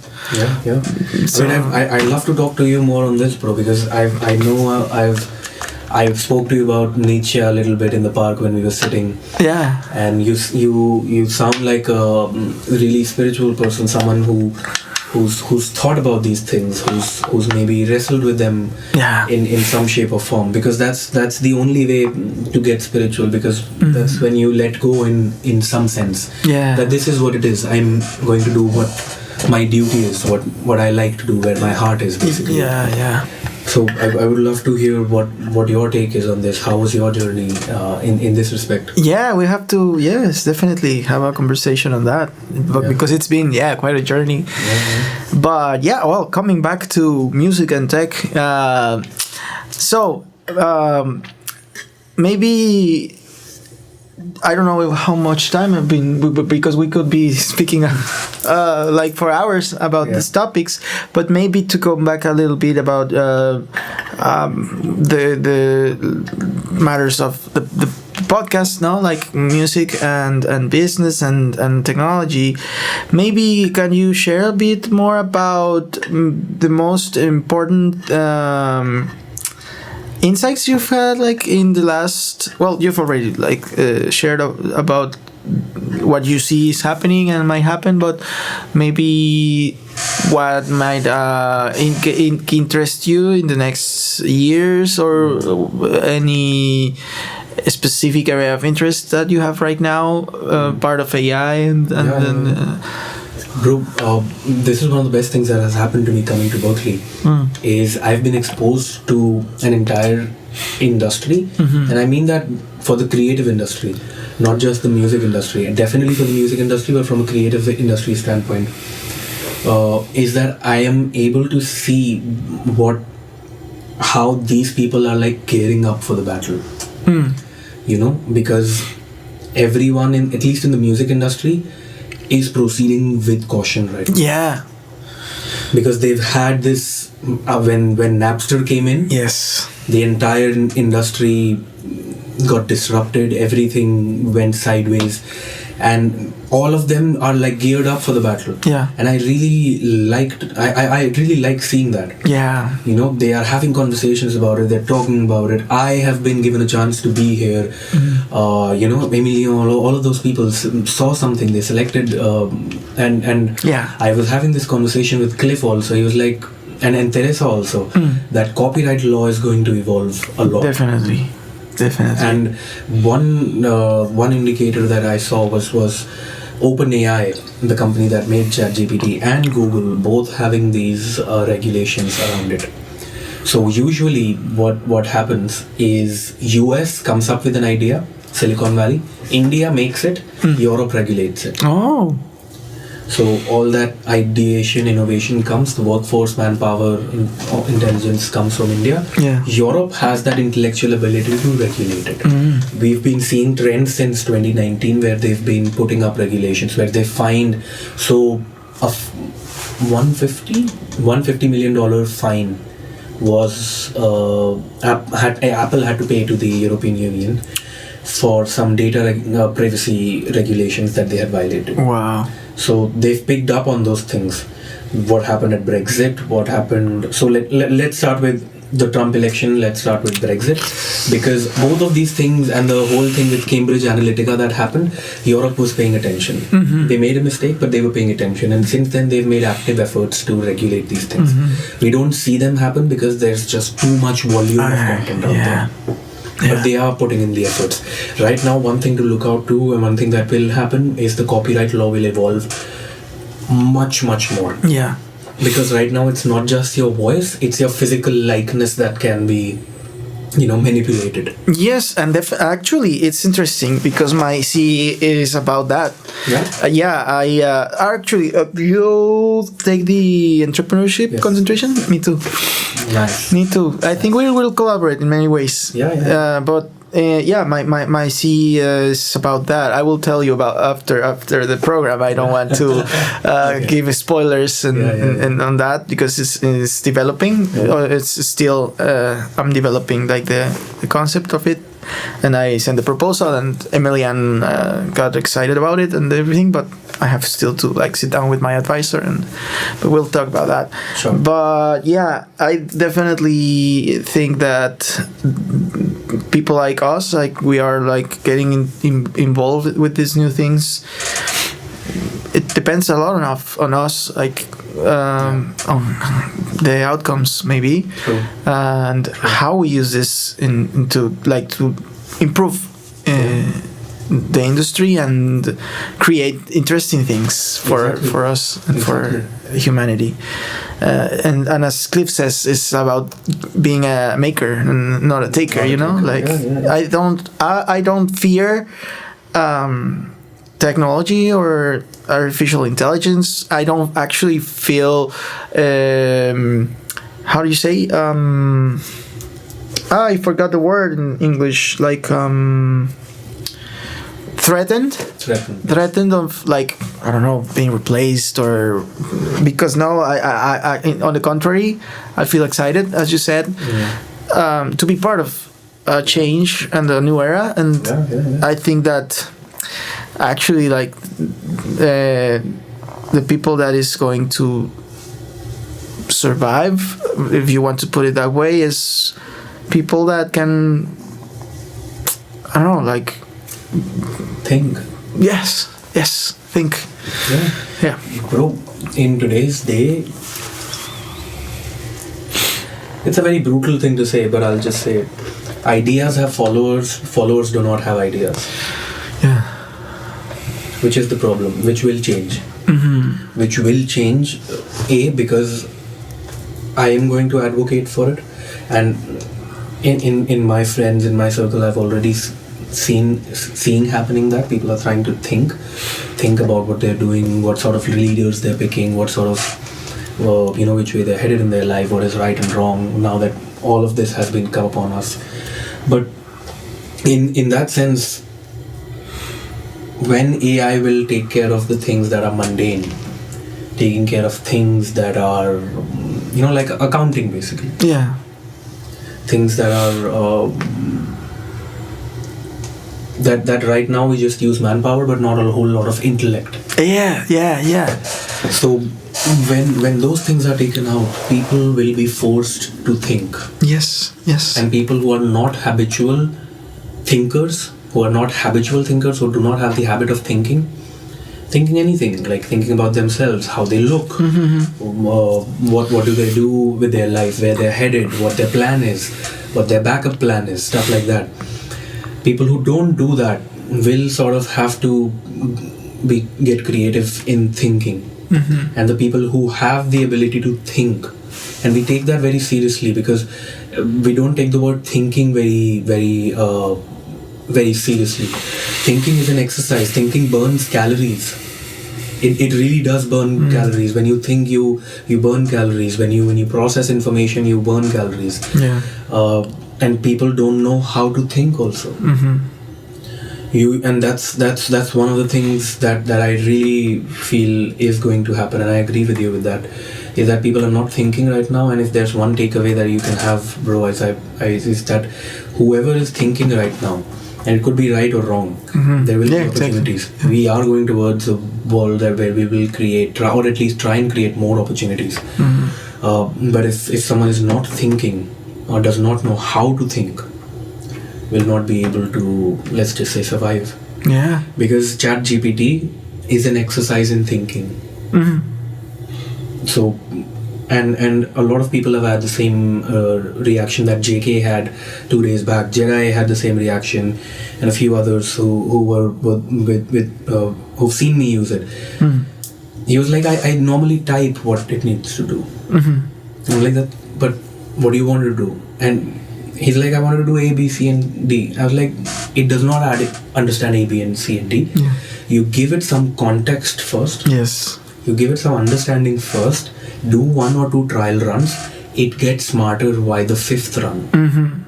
[SPEAKER 1] So I love to talk to you more on this, bro, because I've spoke to you about Nietzsche a little bit in the park when we were sitting. And you sound like a really spiritual person, someone who's thought about these things, who's maybe wrestled with them in some shape or form, because that's the only way to get spiritual, because that's when you let go in some sense that this is what it is. I'm going to do what my duty is, what I like to do, where my heart is, basically. So I would love to hear what your take is on this. How was your journey in this respect?
[SPEAKER 2] We have to definitely have a conversation on that, because it's been quite a journey. But well, coming back to music and tech, so maybe I don't know how much time I've been, because we could be speaking like for hours about these topics, but maybe to come back a little bit about the matters of the podcast now, like music and business and technology. Maybe can you share a bit more about the most important insights you've had, like in the last, you've already shared about what you see is happening and might happen, but maybe what might interest you in the next years, or any specific area of interest that you have right now, part of AI
[SPEAKER 1] Bro, this is one of the best things that has happened to me coming to Berklee. Is I've been exposed to an entire industry, and I mean that for the creative industry, not just the music industry, and definitely for the music industry, but from a creative industry standpoint, is that I am able to see how these people are like gearing up for the battle. Because everyone at least in the music industry, is proceeding with caution right now. Because they've had this when Napster came in, the entire industry got disrupted, everything went sideways, and all of them are like geared up for the battle. And I really like seeing that. They are having conversations about it, they're talking about it. I have been given a chance to be here. Emilio, all of those people saw something, they selected, and I was having this conversation with Cliff also. He was like, and Teresa also, that copyright law is going to evolve a lot.
[SPEAKER 2] Definitely.
[SPEAKER 1] And one indicator that I saw was OpenAI, the company that made ChatGPT, and Google both having these regulations around it. So usually what happens is US comes up with an idea, Silicon Valley, India makes it, Europe regulates it. So all that ideation, innovation comes, the workforce, manpower, intelligence comes from India. Europe has that intellectual ability to regulate it. We've been seeing trends since 2019 where they've been putting up regulations, where they find a $150 million fine was Apple had to pay to the European Union for some data privacy regulations that they had violated. So they've picked up on those things. What happened at Brexit? What happened? So let's start with the Trump election. Let's start with Brexit, because both of these things and the whole thing with Cambridge Analytica that happened, Europe was paying attention. They made a mistake, but they were paying attention, and since then they've made active efforts to regulate these things. We don't see them happen because there's just too much volume of content out there. But they are putting in the efforts. Right now, one thing to look out to, and one thing that will happen, is the copyright law will evolve much, much more. Because right now it's not just your voice, it's your physical likeness that can be manipulated.
[SPEAKER 2] Yes, and actually, it's interesting because my CE is about that.
[SPEAKER 1] Yeah.
[SPEAKER 2] Actually, you take the entrepreneurship concentration. Me too.
[SPEAKER 1] Nice.
[SPEAKER 2] Me too. I think we will collaborate in many ways.
[SPEAKER 1] Yeah.
[SPEAKER 2] But my CE is about that. I will tell you about after the program. I don't want to give spoilers and on that because it's developing. It's still I'm developing like the concept of it, and I sent the proposal, and Emilian got excited about it and everything. But I have still to sit down with my advisor, but we'll talk about that.
[SPEAKER 1] Sure.
[SPEAKER 2] But yeah, I definitely think that people like us, we are getting involved with these new things. It depends a lot on us, on the outcomes maybe.
[SPEAKER 1] True.
[SPEAKER 2] And how we use this to improve the industry and create interesting things for us and for humanity. And as Cliff says, it's about being a maker and not a taker. I don't fear technology or artificial intelligence. I don't actually feel how do you say I forgot the word in English, threatened of I don't know, being replaced, or because now I on the contrary, I feel excited, as you said, to be part of a change and a new era. And I think that actually the people that is going to survive, if you want to put it that way, is people that can, I don't know,
[SPEAKER 1] think.
[SPEAKER 2] Yes, think. Yeah.
[SPEAKER 1] Bro, in today's day, it's a very brutal thing to say, but I'll just say it. Ideas have followers do not have ideas.
[SPEAKER 2] Yeah.
[SPEAKER 1] Which is the problem, which will change. Which will change, because I am going to advocate for it, and in my friends, in my circle, I've already seeing happening that people are trying to think about what they're doing, what sort of leaders they're picking, what sort of which way they're headed in their life, what is right and wrong, now that all of this has been come upon us. But in that sense, when AI will take care of the things that are mundane, taking care of things that are like accounting, basically, things that are that right now we just use manpower but not a whole lot of intellect. So when those things are taken out, people will be forced to think.
[SPEAKER 2] Yes.
[SPEAKER 1] And people who are not habitual thinkers, who do not have the habit of thinking anything, like thinking about themselves, how they look, what do they do with their life, where they're headed, what their plan is, what their backup plan is, stuff like that. People who don't do that will sort of have to get creative in thinking. And the people who have the ability to think, and we take that very seriously, because we don't take the word thinking very seriously. Thinking is an exercise. Thinking burns calories. It really does burn calories. When you think, you burn calories. When you process information, you burn calories. And people don't know how to think also. And that's one of the things that I really feel is going to happen, and I agree with you with that, is that people are not thinking right now. And if there's one takeaway that you can have, bro, is that whoever is thinking right now, and it could be right or wrong, there will be opportunities.
[SPEAKER 2] Exactly.
[SPEAKER 1] We are going towards a world where we will create, or at least try and create, more opportunities. But if someone is not thinking or does not know how to think, will not be able to, let's just say, survive. Because ChatGPT is an exercise in thinking. So and a lot of people have had the same reaction that JK had 2 days back. Jedi had the same reaction, and a few others who were who've seen me use it. He was like, I normally type what it needs to do. I'm like, that, but what do you want to do? And He's like, I wanted to do A, B, C, and D. I was like, it does not understand A, B, and C, and D.
[SPEAKER 2] Yeah.
[SPEAKER 1] You give it some context first.
[SPEAKER 2] Yes.
[SPEAKER 1] You give it some understanding first. Do 1 or 2 trial runs. It gets smarter by the 5th run.
[SPEAKER 2] Mm-hmm.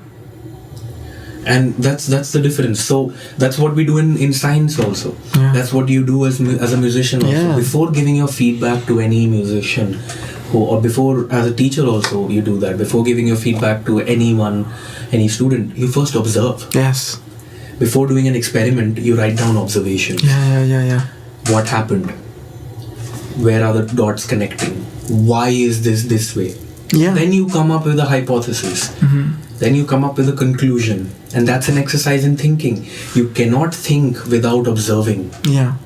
[SPEAKER 1] And that's the difference. So that's what we do in science also.
[SPEAKER 2] Yeah.
[SPEAKER 1] That's what you do as a musician also.
[SPEAKER 2] Yeah.
[SPEAKER 1] Before giving your feedback to any musician, or before, as a teacher also, you do that. Before giving your feedback to anyone, any student, you first observe.
[SPEAKER 2] Yes.
[SPEAKER 1] Before doing an experiment, you write down observations.
[SPEAKER 2] Yeah.
[SPEAKER 1] What happened? Where are the dots connecting? Why is this way?
[SPEAKER 2] Yeah.
[SPEAKER 1] Then you come up with a hypothesis.
[SPEAKER 2] Mm-hmm.
[SPEAKER 1] Then you come up with a conclusion. And that's an exercise in thinking. You cannot think without observing.
[SPEAKER 2] Yeah.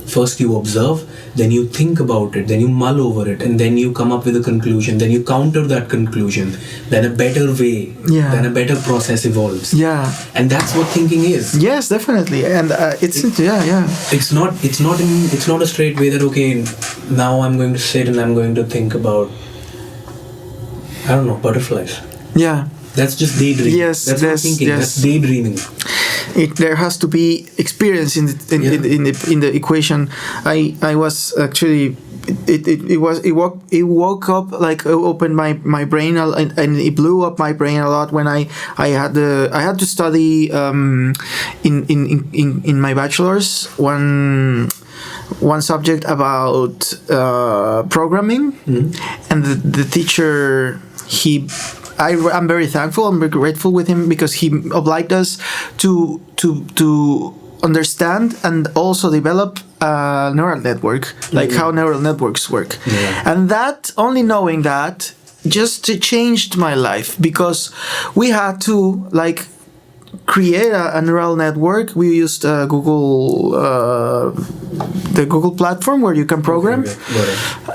[SPEAKER 1] First you observe, then you think about it, then you mull over it, and then you come up with a conclusion, then you counter that conclusion, then a better way, then a better process evolves.
[SPEAKER 2] Yeah.
[SPEAKER 1] And that's what thinking is.
[SPEAKER 2] Yes, definitely. And it's
[SPEAKER 1] It's not a straight way that, okay, now I'm going to sit and I'm going to think about, I don't know, butterflies.
[SPEAKER 2] Yeah.
[SPEAKER 1] That's just daydreaming.
[SPEAKER 2] Yes,
[SPEAKER 1] that's not thinking.
[SPEAKER 2] yes.
[SPEAKER 1] That's daydreaming.
[SPEAKER 2] There has to be experience in the equation. I was actually it woke up, like, opened my brain and it blew up my brain a lot when I had to study in my bachelor's one subject about programming.
[SPEAKER 1] Mm-hmm.
[SPEAKER 2] And the teacher, I'm very thankful. I'm very grateful with him because he obliged us to understand and also develop a neural network, like how neural networks work.
[SPEAKER 1] Yeah.
[SPEAKER 2] And that, only knowing that, just changed my life, because we had to, like, create a neural network. We used Google, the Google platform where you can program.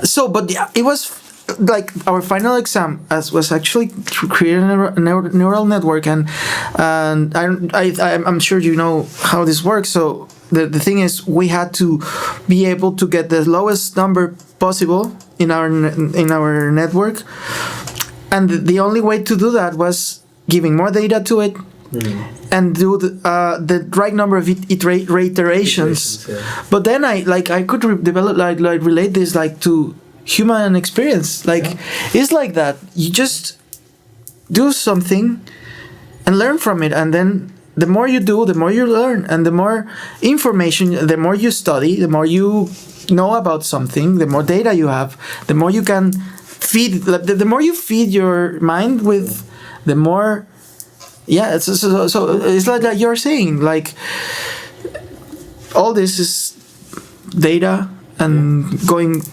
[SPEAKER 2] So, but yeah, it was like our final exam was actually to create a neural network, and I'm sure you know how this works. So the thing is, we had to be able to get the lowest number possible in our network, and the only way to do that was giving more data to it. And do the right number of iterations.
[SPEAKER 1] Yeah.
[SPEAKER 2] But then I could develop relate this to human experience. It's like that. You just do something and learn from it, and then the more you do, the more you learn, and the more information, the more you study, the more you know about something, the more data you have, the more you can feed. The more you feed your mind with, the more. Yeah, so it's like you're saying, like, all this is data and going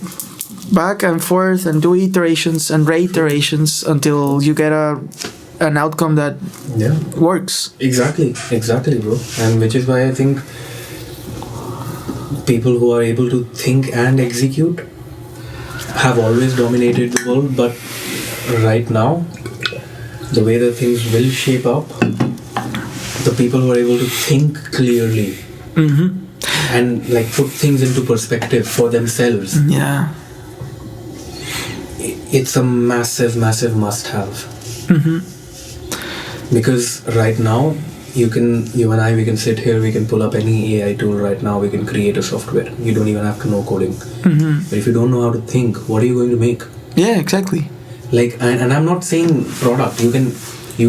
[SPEAKER 2] back and forth and do iterations and reiterations until you get an outcome that works.
[SPEAKER 1] Exactly, bro. And which is why I think people who are able to think and execute have always dominated the world, but right now, the way that things will shape up, the people who are able to think clearly and put things into perspective for themselves, it's a massive must-have. Because right now, you and I, we can sit here, we can pull up any AI tool right now, we can create a software. You don't even have to know coding. But if you don't know how to think, what are you going to make?
[SPEAKER 2] Yeah, exactly.
[SPEAKER 1] And I'm not saying product. You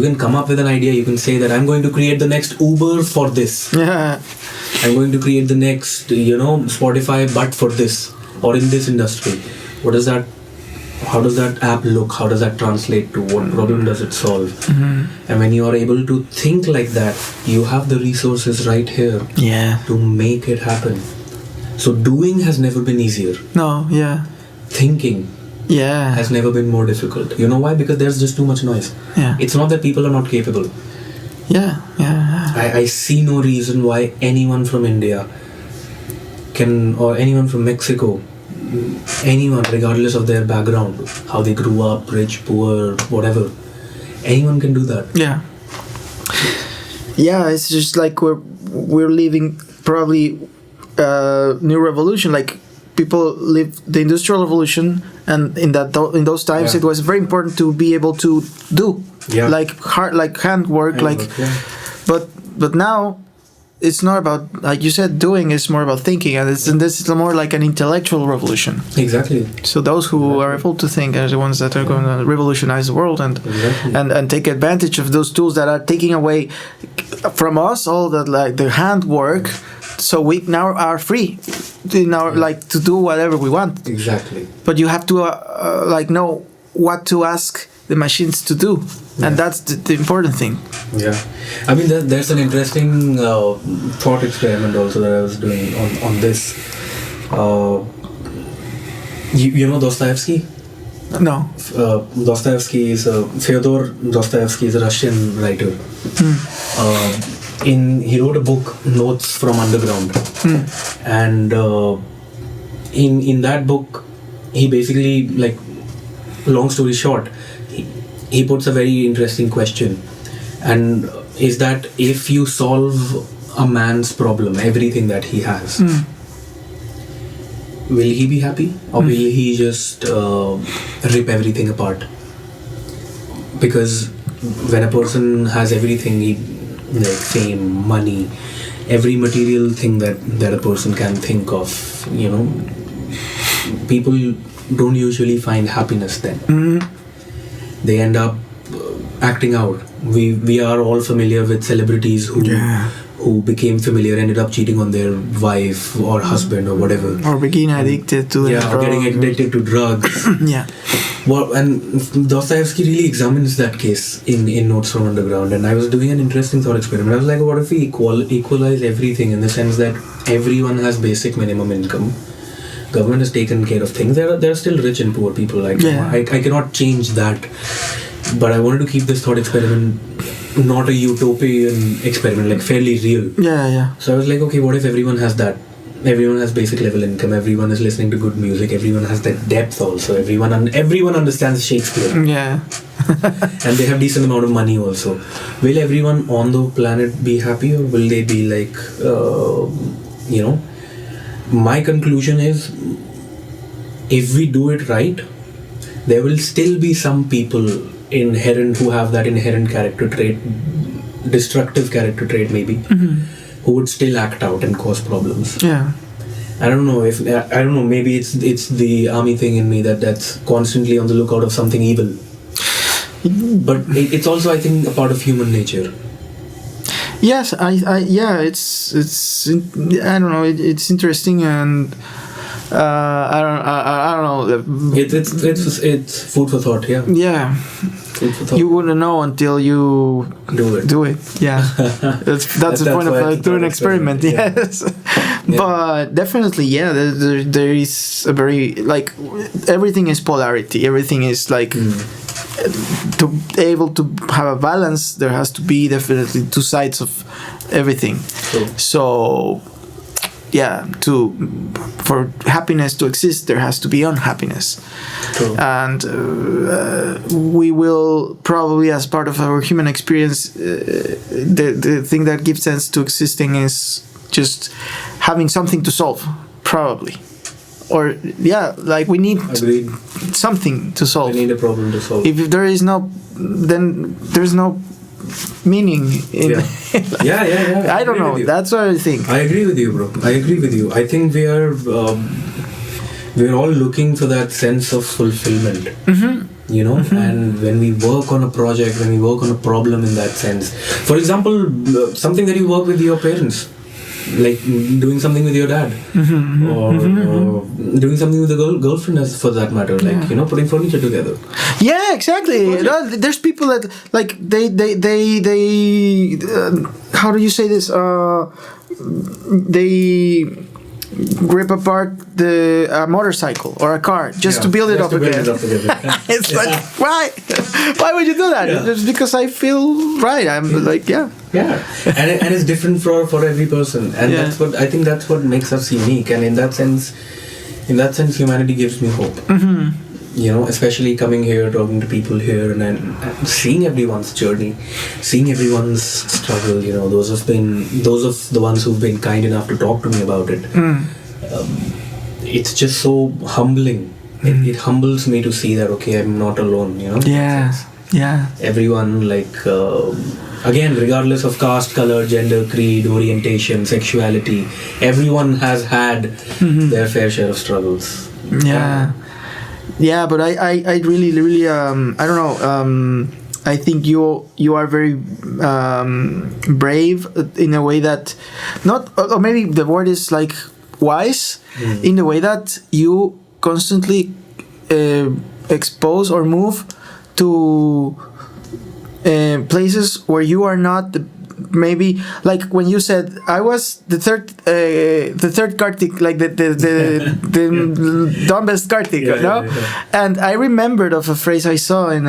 [SPEAKER 1] can come up with an idea. You can say that I'm going to create the next Uber for this.
[SPEAKER 2] Yeah.
[SPEAKER 1] I'm going to create the next, Spotify, but for this, or in this industry. How does that app look? How does that translate to what problem does it solve? And when you are able to think like that, you have the resources right here to make it happen. So doing has never been easier.
[SPEAKER 2] No, yeah.
[SPEAKER 1] Thinking has never been more difficult. You know why? Because there's just too much noise.
[SPEAKER 2] Yeah.
[SPEAKER 1] It's not that people are not capable.
[SPEAKER 2] Yeah.
[SPEAKER 1] I see no reason why anyone from India or anyone from Mexico, anyone, regardless of their background, how they grew up, rich, poor, whatever, anyone can do that.
[SPEAKER 2] Yeah, it's just like we're living probably a new revolution. Like, people lived the Industrial Revolution, and in those times, it was very important to be able to do like handwork, but now. It's not about, like you said, doing. It's more about thinking, and this is more like an intellectual revolution.
[SPEAKER 1] Exactly.
[SPEAKER 2] So those who are able to think are the ones that are going to revolutionize the world and take advantage of those tools that are taking away from us all that, like the handwork. So we now are free, to do whatever we want.
[SPEAKER 1] Exactly.
[SPEAKER 2] But you have to know what to ask the machines to do. And that's the important thing.
[SPEAKER 1] Yeah, I mean there's an interesting thought experiment also that I was doing on this. You know Dostoevsky?
[SPEAKER 2] No.
[SPEAKER 1] Dostoevsky is Fyodor Dostoevsky is a Russian writer. He wrote a book, Notes from Underground, and in that book he basically, like, long story short, he puts a very interesting question, and is that if you solve a man's problem, everything that he has, will he be happy, or will he just rip everything apart? Because when a person has everything, like fame, money, every material thing that a person can think of, people don't usually find happiness then. They end up acting out. We are all familiar with celebrities who became familiar, ended up cheating on their wife or husband or whatever,
[SPEAKER 2] or became addicted to
[SPEAKER 1] or getting addicted to drugs. Well, and Dostoevsky really examines that case in Notes from Underground, and I was doing an interesting thought experiment. I was like, what if we equalize everything in the sense that everyone has basic minimum income? Government has taken care of things. There are still rich and poor people. I cannot change that. But I wanted to keep this thought experiment not a utopian experiment, like fairly real. So I was like, okay, what if everyone has that? Everyone has basic level income. Everyone is listening to good music. Everyone has that depth also. Everyone understands Shakespeare. And they have decent amount of money also. Will everyone on the planet be happy, or will they be like, My conclusion is, if we do it right, there will still be some people who have that inherent character trait, destructive character trait maybe, who would still act out and cause problems. I don't know, maybe it's the army thing in me that's constantly on the lookout of something evil. But it's also, I think, a part of human nature.
[SPEAKER 2] Yes, it's I don't know, it's interesting, and I don't know.
[SPEAKER 1] It's food for thought.
[SPEAKER 2] Yeah.
[SPEAKER 1] Food for thought.
[SPEAKER 2] You wouldn't know until you do it. Yeah. That's the point of doing an experiment. Yes. But definitely, there is a very, like, everything is polarity. Everything is like, to be able to have a balance, there has to be definitely two sides of everything. So for happiness to exist, there has to be unhappiness. And we will probably, as part of our human experience, the thing that gives sense to existing is just having something to solve, probably. Or like we need something to solve.
[SPEAKER 1] We need a problem to solve.
[SPEAKER 2] If there is no, then there's no meaning in I don't know. That's what I think.
[SPEAKER 1] I agree with you, bro. I think we're all looking for that sense of fulfillment. And when we work on a project, when we work on a problem in that sense, for example, something that you work with your parents, like doing something with your dad, or doing something with a girlfriend, as for that matter, like putting furniture together.
[SPEAKER 2] Yeah, exactly. There's people that, like, they how do you say this? They rip apart the motorcycle or a car just to build it up again. It's like, why? Why would you do that? Just because I feel right. I'm like, and it's different for every person, and that's what makes us unique. And in that sense, humanity gives me hope. Especially coming here, talking to people here, and seeing everyone's journey, seeing everyone's struggle. Those of the ones who've been kind enough to talk to me about it.
[SPEAKER 1] it's just so humbling. It humbles me to see that, okay, I'm not alone, you know.
[SPEAKER 2] Yeah.
[SPEAKER 1] Everyone, like, again, regardless of caste, color, gender, creed, orientation, sexuality, everyone has had their fair share of struggles.
[SPEAKER 2] Yeah, but I really I don't know, I think you are very brave in a way that not, or maybe the word is like wise, in the way that you constantly expose or move to places where you are not maybe, like when you said I was the third Kartik, like the dumbest Kartik, and I remembered of a phrase I saw in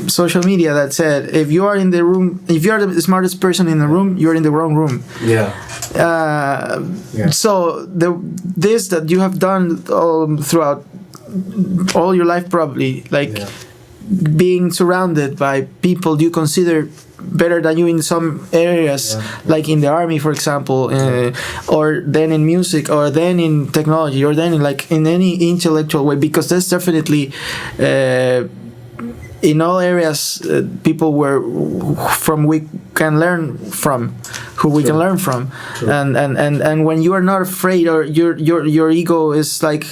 [SPEAKER 2] social media that said, if you are in the room, if you are the smartest person in the room, you're in the wrong room. So this that you have done throughout all your life, probably, like being surrounded by people you consider better than you in some areas, like in the army, for example, or then in music, or then in technology, or then in any intellectual way, because there's definitely in all areas people we can learn from, who we can learn from. And when you are not afraid, or your ego is like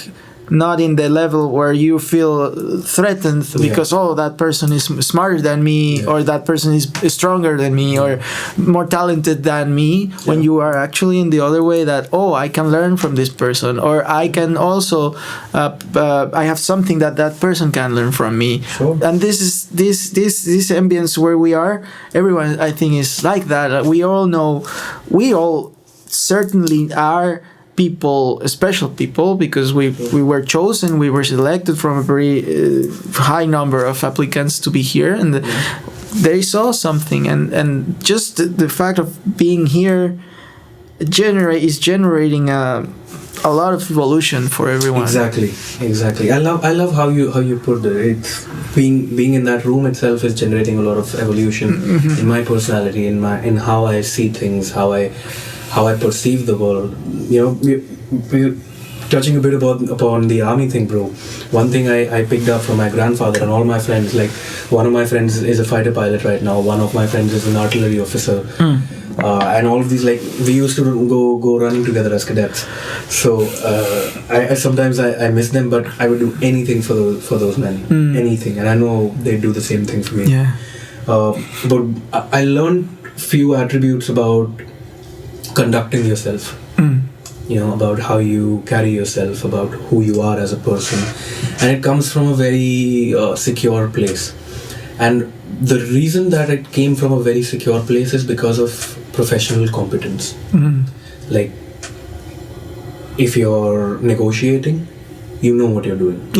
[SPEAKER 2] not in the level where you feel threatened because that person is smarter than me, or that person is stronger than me, or more talented than me, when you are actually in the other way, that I can learn from this person, or I can also I have something that person can learn from me. And this ambience where we are, everyone I think is like that. We all certainly are people, special people, because we were chosen, we were selected from a very high number of applicants to be here, and they saw something, and just the fact of being here is generating a lot of evolution for everyone.
[SPEAKER 1] Exactly. I love how you put it. It's being in that room itself is generating a lot of evolution in my personality, in how I see things, how I perceive the world. You know, we're touching a bit upon the army thing, bro. One thing I picked up from my grandfather and all my friends, like one of my friends is a fighter pilot right now, one of my friends is an artillery officer, and all of these, like, we used to go running together as cadets. So I sometimes I miss them, but I would do anything for those men, anything, and I know they do the same thing for me. But I learned few attributes about conducting yourself, about how you carry yourself, about who you are as a person, and it comes from a very secure place. And the reason that it came from a very secure place is because of professional competence. Like, if you're negotiating, you know what you're doing.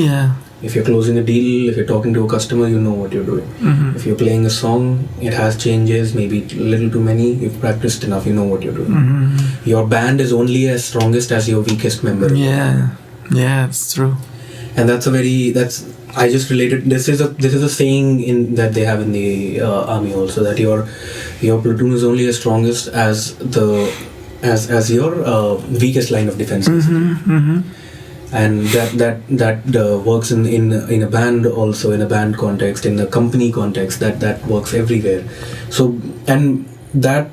[SPEAKER 1] If you're closing a deal, if you're talking to a customer, you know what you're doing. If you're playing a song, it has changes, maybe a little too many, you've practiced enough, you know what you're doing. Your band is only as strongest as your weakest member.
[SPEAKER 2] It's true.
[SPEAKER 1] And I just related, this is a saying that they have in the army also, that your platoon is only as strongest as your weakest line of defense. And that works in a band also, in a band context, in a company context, that works everywhere. So, and that,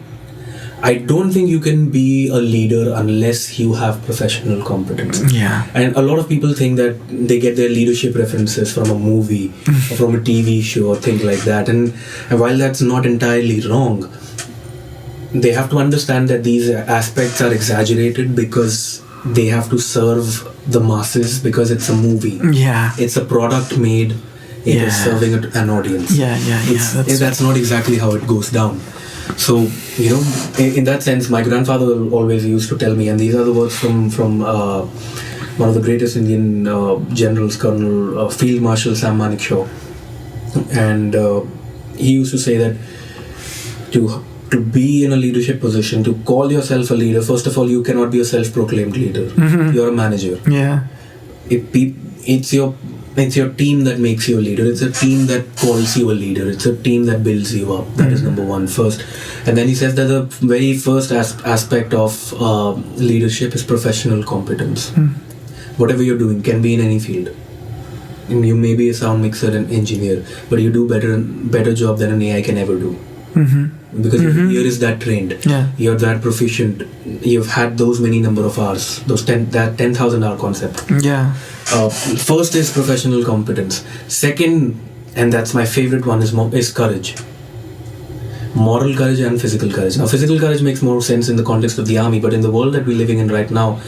[SPEAKER 1] I don't think you can be a leader unless you have professional competence. And a lot of people think that they get their leadership references from a movie or from a TV show or things like that. And while that's not entirely wrong, they have to understand that these aspects are exaggerated because they have to serve the masses, because it's a movie. It's a product made. It is serving an audience. That's not exactly how it goes down. So, in that sense, my grandfather always used to tell me, and these are the words from one of the greatest Indian generals, Colonel Field Marshal Sam Manekshaw. And he used to say that to be in a leadership position, to call yourself a leader, first of all, you cannot be a self-proclaimed leader. You're a manager. It's your team that makes you a leader. It's a team that calls you a leader. It's a team that builds you up. That is number one first. And then he says that the very first aspect of leadership is professional competence. whatever you're doing can be in any field. And you may be a sound mixer and engineer, but you do better job than an AI can ever do. Because your ear is that trained.
[SPEAKER 2] Yeah.
[SPEAKER 1] You're that proficient. You've had those many number of hours. That 10,000 hour concept.
[SPEAKER 2] Yeah.
[SPEAKER 1] First is professional competence. Second, and that's my favorite one, is courage. Moral courage and physical courage. Now, physical courage makes more sense in the context of the army, but in the world that we're living in right now,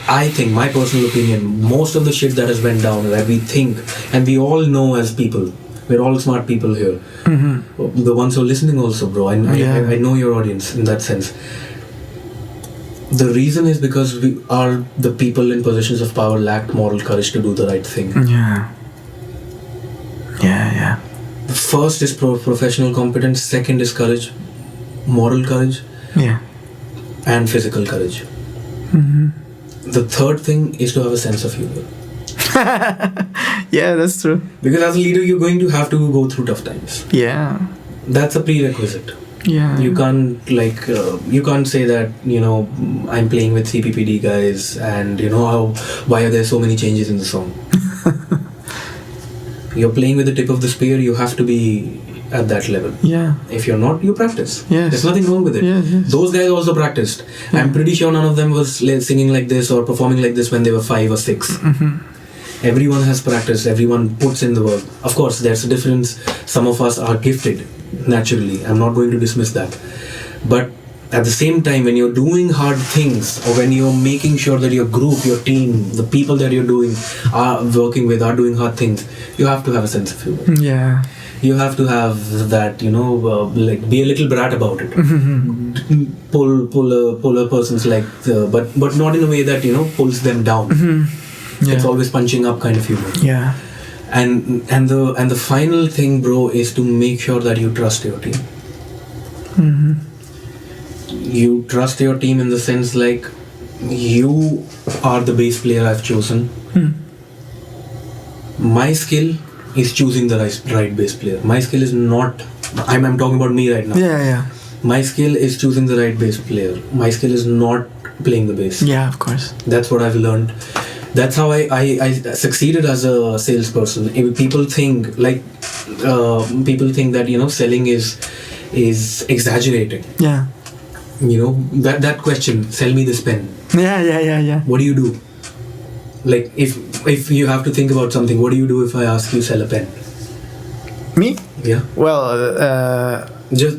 [SPEAKER 1] I think, my personal opinion, most of the shit that has went down, that we think, and we all know as people, we're all smart people here. The ones who are listening also, bro. I know your audience in that sense. The reason is because the people in positions of power lacked moral courage to do the right thing.
[SPEAKER 2] Yeah.
[SPEAKER 1] The first is professional competence. Second is courage, moral courage, and physical courage. The third thing is to have a sense of humor.
[SPEAKER 2] Yeah, that's true.
[SPEAKER 1] Because as a leader, you're going to have to go through tough times.
[SPEAKER 2] Yeah.
[SPEAKER 1] That's a prerequisite.
[SPEAKER 2] Yeah.
[SPEAKER 1] You can't you can't say that, I'm playing with CPPD guys and why are there so many changes in the song? You're playing with the tip of the spear, you have to be at that level.
[SPEAKER 2] Yeah.
[SPEAKER 1] If you're not, you practice.
[SPEAKER 2] Yes.
[SPEAKER 1] There's nothing wrong with it.
[SPEAKER 2] Yes.
[SPEAKER 1] Those guys also practiced. I'm pretty sure none of them was singing like this or performing like this when they were 5 or 6. Everyone has practiced. Everyone puts in the work. Of course, there's a difference. Some of us are gifted naturally. I'm not going to dismiss that. But at the same time, when you're doing hard things, or when you're making sure that your group, your team, the people that you're working with are doing hard things, you have to have a sense of humor.
[SPEAKER 2] Yeah.
[SPEAKER 1] You have to have that, be a little brat about it. Pull a person's leg, but not in a way that pulls them down.
[SPEAKER 2] Yeah.
[SPEAKER 1] It's always punching up kind of humor.
[SPEAKER 2] Yeah.
[SPEAKER 1] And the final thing, bro, is to make sure that you trust your team. You trust your team in the sense like you are the bass player I've chosen. My skill is choosing the right bass player. My skill is not. I'm talking about me right now.
[SPEAKER 2] Yeah.
[SPEAKER 1] My skill is choosing the right bass player. My skill is not playing the bass.
[SPEAKER 2] Yeah, of course.
[SPEAKER 1] That's what I've learned. That's how I succeeded as a salesperson. People think that selling is exaggerating.
[SPEAKER 2] Yeah.
[SPEAKER 1] That question, sell me this pen.
[SPEAKER 2] Yeah.
[SPEAKER 1] What do you do? Like if you have to think about something, what do you do if I ask you sell a pen?
[SPEAKER 2] Me?
[SPEAKER 1] Yeah.
[SPEAKER 2] Well,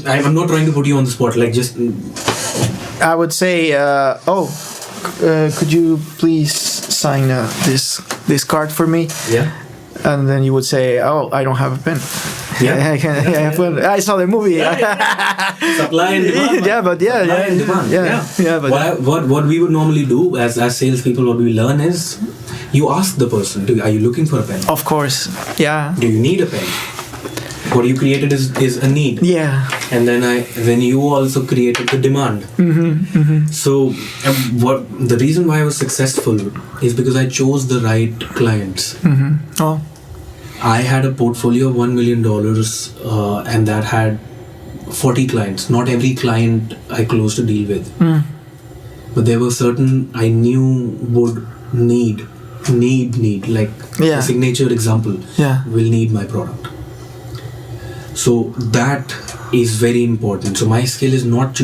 [SPEAKER 1] I'm not trying to put you on the spot.
[SPEAKER 2] I would say, could you please sign this card for me?
[SPEAKER 1] Yeah.
[SPEAKER 2] And then you would say, oh, I don't have a pen.
[SPEAKER 1] Yeah.
[SPEAKER 2] I saw the movie.
[SPEAKER 1] Supply and demand.
[SPEAKER 2] Supply and demand.
[SPEAKER 1] But what we would normally do as salespeople, what we learn is you ask the person, are you looking for a pen?
[SPEAKER 2] Of course. Yeah.
[SPEAKER 1] Do you need a pen? What you created is a need.
[SPEAKER 2] Yeah.
[SPEAKER 1] And then you also created the demand. So the reason why I was successful is because I chose the right clients.
[SPEAKER 2] Oh.
[SPEAKER 1] I had a portfolio of $1 million and that had 40 clients. Not every client I closed a deal with. But there were certain I knew would need like a signature example will need my product. So that is very important. So my skill is not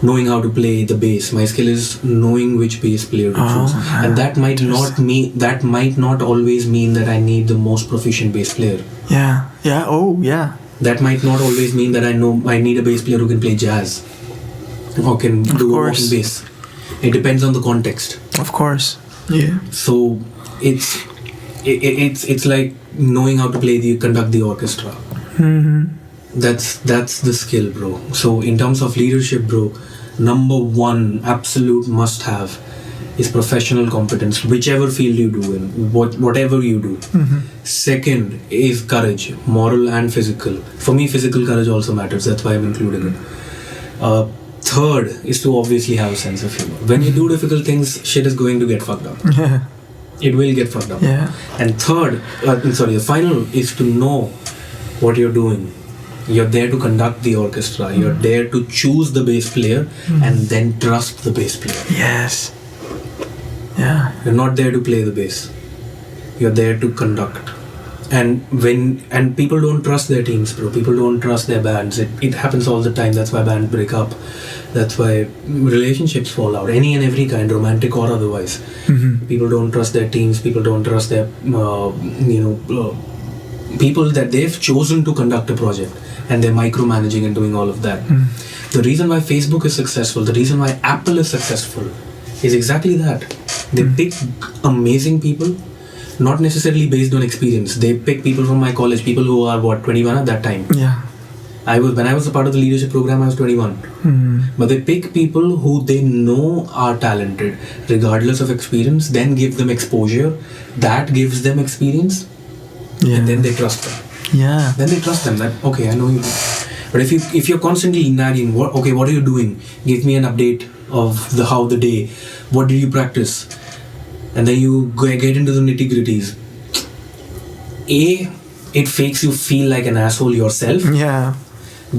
[SPEAKER 1] knowing how to play the bass. My skill is knowing which bass player to choose. And that might not always mean that I need the most proficient bass player.
[SPEAKER 2] Yeah. Oh, yeah.
[SPEAKER 1] That might not always mean that I need a bass player who can play jazz or can do a walking bass. It depends on the context.
[SPEAKER 2] Of course. Yeah.
[SPEAKER 1] So it's like knowing how to conduct the orchestra. That's the skill, bro. So in terms of leadership, bro, number one absolute must have is professional competence, whichever field you do in, whatever you do. Second is courage, moral and physical. For me, physical courage also matters. That's why I'm including it. Third is to obviously have a sense of humor. When you do difficult things, shit is going to get fucked up.
[SPEAKER 2] Yeah.
[SPEAKER 1] It will get fucked up.
[SPEAKER 2] Yeah.
[SPEAKER 1] And the final is to know what you're doing. You're there to conduct the orchestra. You're there to choose the bass player and then trust the bass player.
[SPEAKER 2] Yes. Yeah.
[SPEAKER 1] You're not there to play the bass. You're there to conduct. And people don't trust their teams, bro. People don't trust their bands. It happens all the time. That's why bands break up. That's why relationships fall out. Any and every kind, romantic or otherwise. People don't trust their teams. People don't trust their people that they've chosen to conduct a project, and they're micromanaging and doing all of that. The reason why Facebook is successful, the reason why Apple is successful, is exactly that. They pick amazing people. Not necessarily based on experience. They pick people from my college, people who are 21 at that time.
[SPEAKER 2] Yeah.
[SPEAKER 1] When I was a part of the leadership program, I was 21. But they pick people who they know are talented, regardless of experience. Then give them exposure. That gives them experience, and then they trust them.
[SPEAKER 2] Yeah.
[SPEAKER 1] Then they trust them that okay, I know you. But if you're constantly nagging, what are you doing? Give me an update of how the day. What did you practice? And then you get into the nitty-gritties. A, it makes you feel like an asshole yourself.
[SPEAKER 2] Yeah.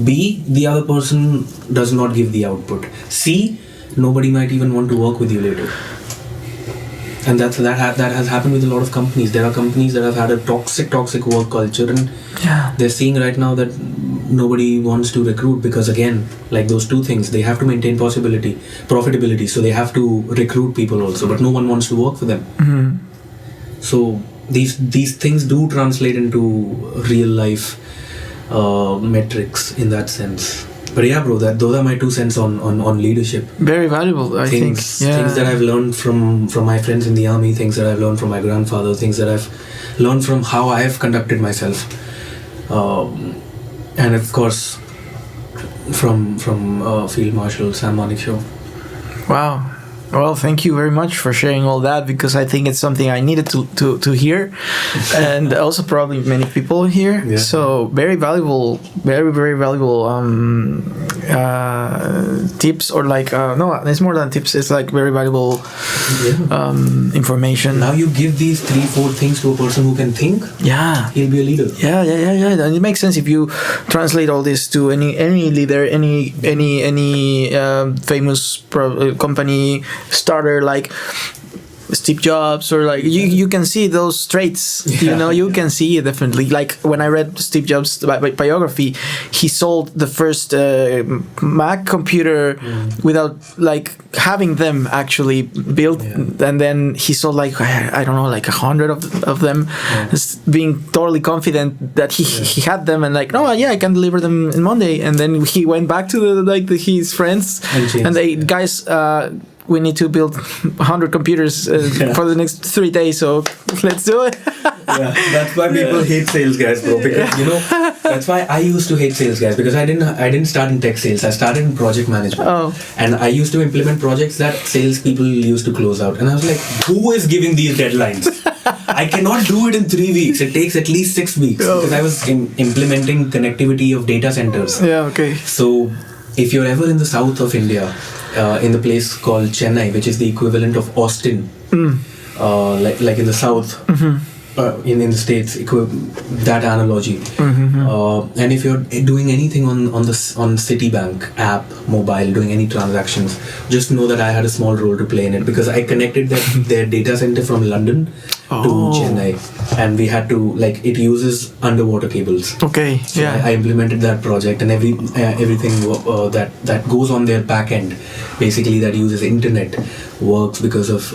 [SPEAKER 1] B, the other person does not give the output. C, nobody might even want to work with you later. And that has happened with a lot of companies. There are companies that have had a toxic work culture, and they're seeing right now that nobody wants to recruit because, again, like those two things, they have to maintain profitability, so they have to recruit people also, but no one wants to work for them. So these things do translate into real life metrics in that sense. But yeah, bro, those are my 2 cents on leadership.
[SPEAKER 2] Very valuable, I think. Yeah.
[SPEAKER 1] Things that I've learned from my friends in the army, things that I've learned from my grandfather, things that I've learned from how I have conducted myself. And of course, from Field Marshal Sam Manekshaw.
[SPEAKER 2] Wow. Well, thank you very much for sharing all that, because I think it's something I needed to hear, and also probably many people here. Yeah. So very valuable, very valuable tips, or like no, it's more than tips. It's like very valuable information.
[SPEAKER 1] Now you give these 3-4 things to a person who can think.
[SPEAKER 2] Yeah,
[SPEAKER 1] he'll be a leader.
[SPEAKER 2] Yeah. And it makes sense if you translate all this to any leader, any famous company starter like Steve Jobs, or like you can see those traits. You can see it definitely. Like when I read Steve Jobs' biography, he sold the first Mac computer without like having them actually built, and then he sold like I don't know, like 100 of them, being totally confident that he had them, and like I can deliver them in Monday, and then he went back to his friends and they guys. We need to build 100 computers for the next 3 days, so let's do it.
[SPEAKER 1] That's why people hate sales guys, bro. Because that's why I used to hate sales guys, because I didn't start in tech sales. I started in project management, and I used to implement projects that sales people used to close out. And I was like, who is giving these deadlines? I cannot do it in 3 weeks. It takes at least 6 weeks because I was implementing connectivity of data centers.
[SPEAKER 2] Yeah. Okay.
[SPEAKER 1] So if you're ever in the south of India, in the place called Chennai, which is the equivalent of Austin, like in the south, in the States, that analogy. And if you're doing anything on Citibank app, mobile, doing any transactions, just know that I had a small role to play in it, because I connected their data center from London to Chennai, and we had to, like, it uses underwater cables.
[SPEAKER 2] Okay.
[SPEAKER 1] So I implemented that project, and everything that goes on their back end, basically that uses internet, works because of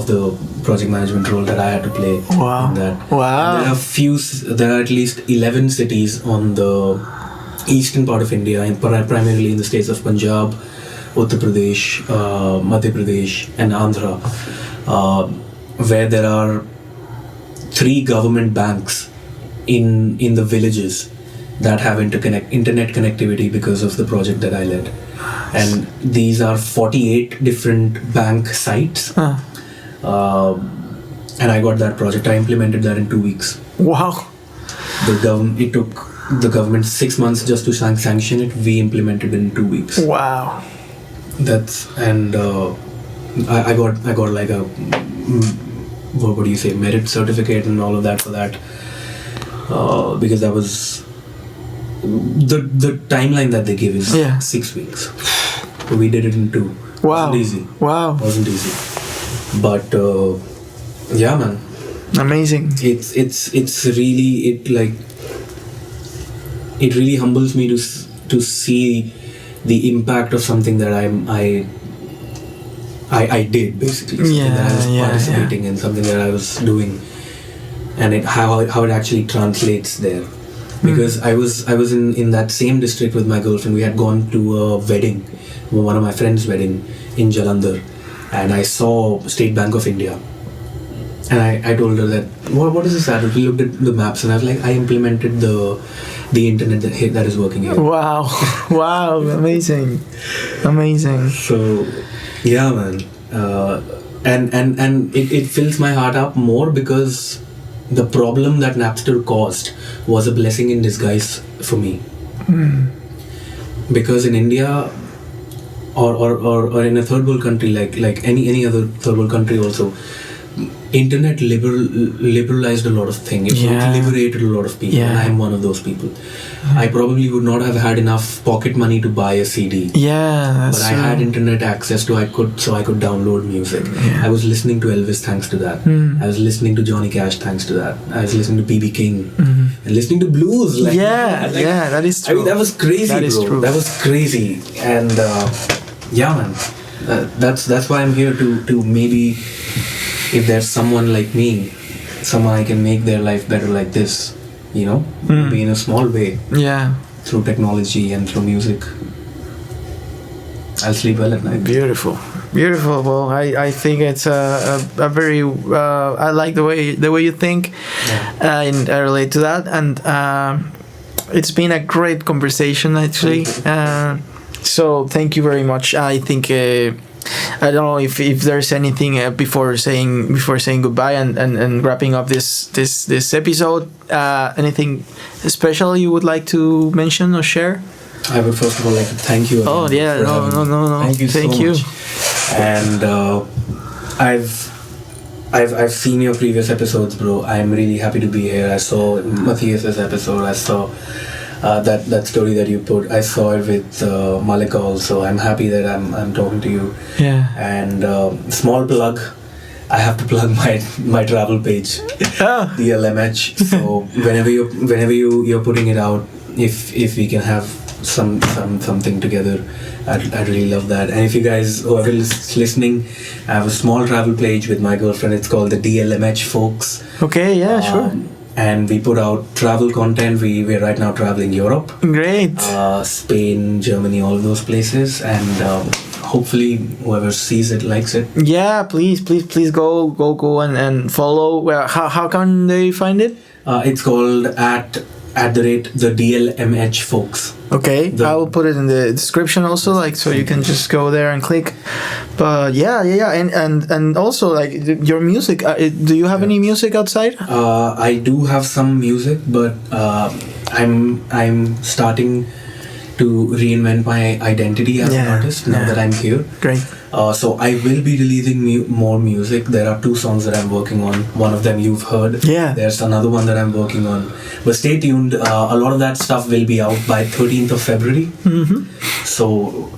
[SPEAKER 1] the project management role that I had to play.
[SPEAKER 2] Wow.
[SPEAKER 1] In that.
[SPEAKER 2] Wow.
[SPEAKER 1] And there are at least 11 cities on the eastern part of India, and primarily in the states of Punjab, Uttar Pradesh, Madhya Pradesh, and Andhra, where there are 3 government banks in the villages that have internet connectivity because of the project that I led. And these are 48 different bank sites. And I got that project. I implemented that in 2 weeks.
[SPEAKER 2] Wow.
[SPEAKER 1] It took the government 6 months just to sanction it. We implemented it in 2 weeks.
[SPEAKER 2] Wow.
[SPEAKER 1] I got like a what do you say, merit certificate and all of that for that, because that was the timeline that they give is 6 weeks. We did it in 2.
[SPEAKER 2] Wow.
[SPEAKER 1] Wasn't easy. But yeah, man,
[SPEAKER 2] Amazing.
[SPEAKER 1] it's really it really humbles me to see the impact of something that I did, basically, something that I was participating in, something that I was doing, and how it actually translates there. Because I was in that same district with my girlfriend. We had gone to a wedding, one of my friend's wedding in Jalandhar, and I saw State Bank of India. And I told her that, what is this address? We looked at the maps, and I was like, I implemented the internet that is working here.
[SPEAKER 2] Wow. Amazing.
[SPEAKER 1] So, yeah, man. And it fills my heart up more because the problem that Napster caused was a blessing in disguise for me. Because in India, or in a third world country like any other third world country also, internet liberalized a lot of things. It liberated a lot of people. And I'm one of those people. I probably would not have had enough pocket money to buy a CD. But I had internet access to I could download music. I was listening to Elvis thanks to that. I was listening to Johnny Cash thanks to that. I was listening to B.B. King and listening to blues.
[SPEAKER 2] That is true.
[SPEAKER 1] I mean, that was crazy,
[SPEAKER 2] that is
[SPEAKER 1] bro.
[SPEAKER 2] True.
[SPEAKER 1] That was crazy. And yeah, man. That's why I'm here to maybe, if there's someone like me, someone I can make their life better like this, be in a small way, through technology and through music. I'll sleep well at night.
[SPEAKER 2] Beautiful. Well, I think it's a very I like the way you think, and I relate to that, and it's been a great conversation actually. So thank you very much. I think I don't know if there's anything before saying goodbye and wrapping up this episode. Anything special you would like to mention or share?
[SPEAKER 1] I would first of all like to thank you.
[SPEAKER 2] Oh yeah, no.
[SPEAKER 1] Thank you so much. And I've seen your previous episodes, bro. I'm really happy to be here. I saw Matthias's episode. I saw that story that you put. I saw it with Malika also. I'm happy that I'm talking to you.
[SPEAKER 2] Yeah.
[SPEAKER 1] And small plug, I have to plug my travel page, the LMH. So whenever you're putting it out, if we can have something together, I'd really love that. And if you guys whoever is listening, I have a small travel page with my girlfriend. It's called the DLMH Folks.
[SPEAKER 2] Okay. Yeah. Sure.
[SPEAKER 1] And we put out travel content. We're right now traveling Europe.
[SPEAKER 2] Great.
[SPEAKER 1] Spain, Germany, all of those places. And hopefully whoever sees it likes it.
[SPEAKER 2] Yeah, please go and follow. Well, how can they find it?
[SPEAKER 1] It's called at the DLMH Folks.
[SPEAKER 2] Okay, I will put it in the description also, so you can just go there and click. But yeah, and also your music. Do you have any music outside?
[SPEAKER 1] I do have some music, but I'm starting to reinvent my identity as an artist now that I'm here.
[SPEAKER 2] Great.
[SPEAKER 1] So I will be releasing more music. There are 2 songs that I'm working on. One of them you've heard.
[SPEAKER 2] Yeah.
[SPEAKER 1] There's another one that I'm working on. But stay tuned. A lot of that stuff will be out by 13th of February. So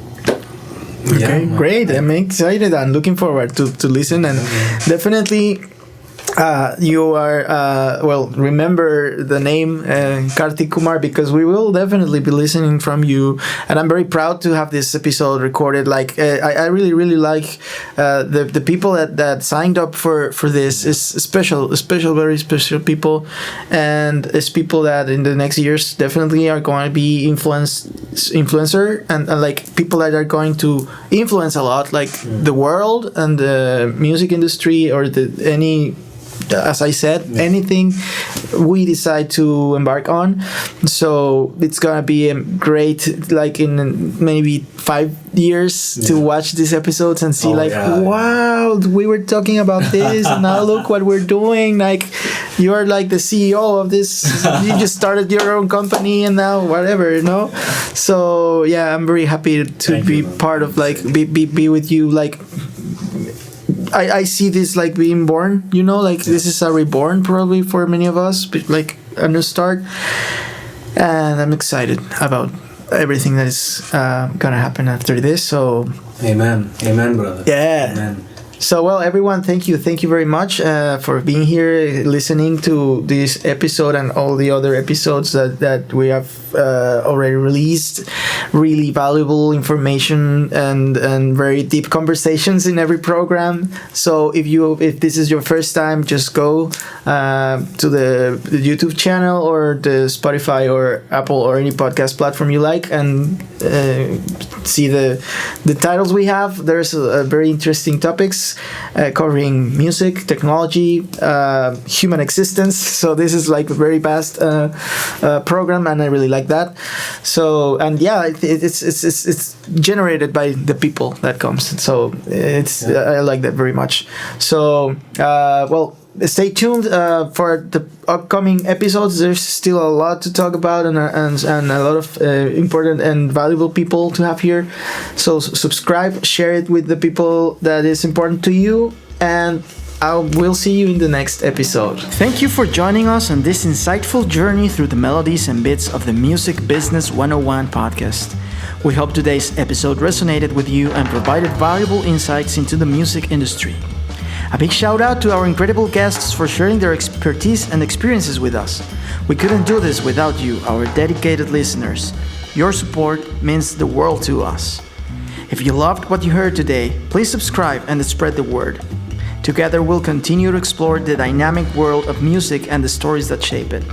[SPEAKER 2] okay, great. I'm excited and looking forward to listen, and definitely you are remember the name Kartik Kumar, because we will definitely be listening from you, and I'm very proud to have this episode recorded. I really like the people that signed up for this. Is very special people, and it's people that in the next years definitely are going to be influencer and people that are going to influence a lot, the world and the music industry, or as I said, anything we decide to embark on. So it's gonna be great, in maybe 5 years to watch these episodes and see wow, we were talking about this and now look what we're doing. You are the CEO of this. You just started your own company and now whatever, So yeah, I'm very happy to be part of be with you. I see this being born, this is a reborn probably for many of us, but a new start, and I'm excited about everything that is gonna happen after this. So
[SPEAKER 1] amen brother.
[SPEAKER 2] Yeah.
[SPEAKER 1] Amen.
[SPEAKER 2] So, well, everyone, thank you. Thank you very much for being here, listening to this episode and all the other episodes that we have already released. Really valuable information and very deep conversations in every program. So if this is your first time, just go to the YouTube channel or the Spotify or Apple or any podcast platform you like and see the titles we have. There's a very interesting topics covering music, technology, human existence. So this is like a very vast program, and I really like that. So, and yeah, it's generated by the people that comes. So I like that very much. So well, stay tuned for the upcoming episodes. There's still a lot to talk about and a lot of important and valuable people to have here. So subscribe, share it with the people that is important to you, and we'll see you in the next episode. Thank you for joining us on this insightful journey through the melodies and bits of the Music Business 101 podcast. We hope today's episode resonated with you and provided valuable insights into the music industry. A big shout out to our incredible guests for sharing their expertise and experiences with us. We couldn't do this without you, our dedicated listeners. Your support means the world to us. If you loved what you heard today, please subscribe and spread the word. Together we'll continue to explore the dynamic world of music and the stories that shape it.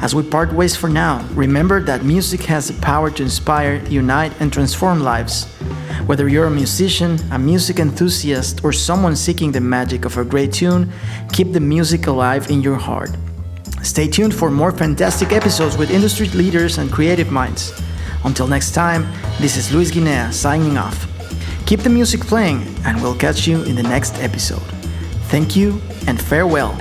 [SPEAKER 2] As we part ways for now, remember that music has the power to inspire, unite, and transform lives. Whether you're a musician, a music enthusiast, or someone seeking the magic of a great tune, keep the music alive in your heart. Stay tuned for more fantastic episodes with industry leaders and creative minds. Until next time, this is Luis Guinea signing off. Keep the music playing, and we'll catch you in the next episode. Thank you and farewell.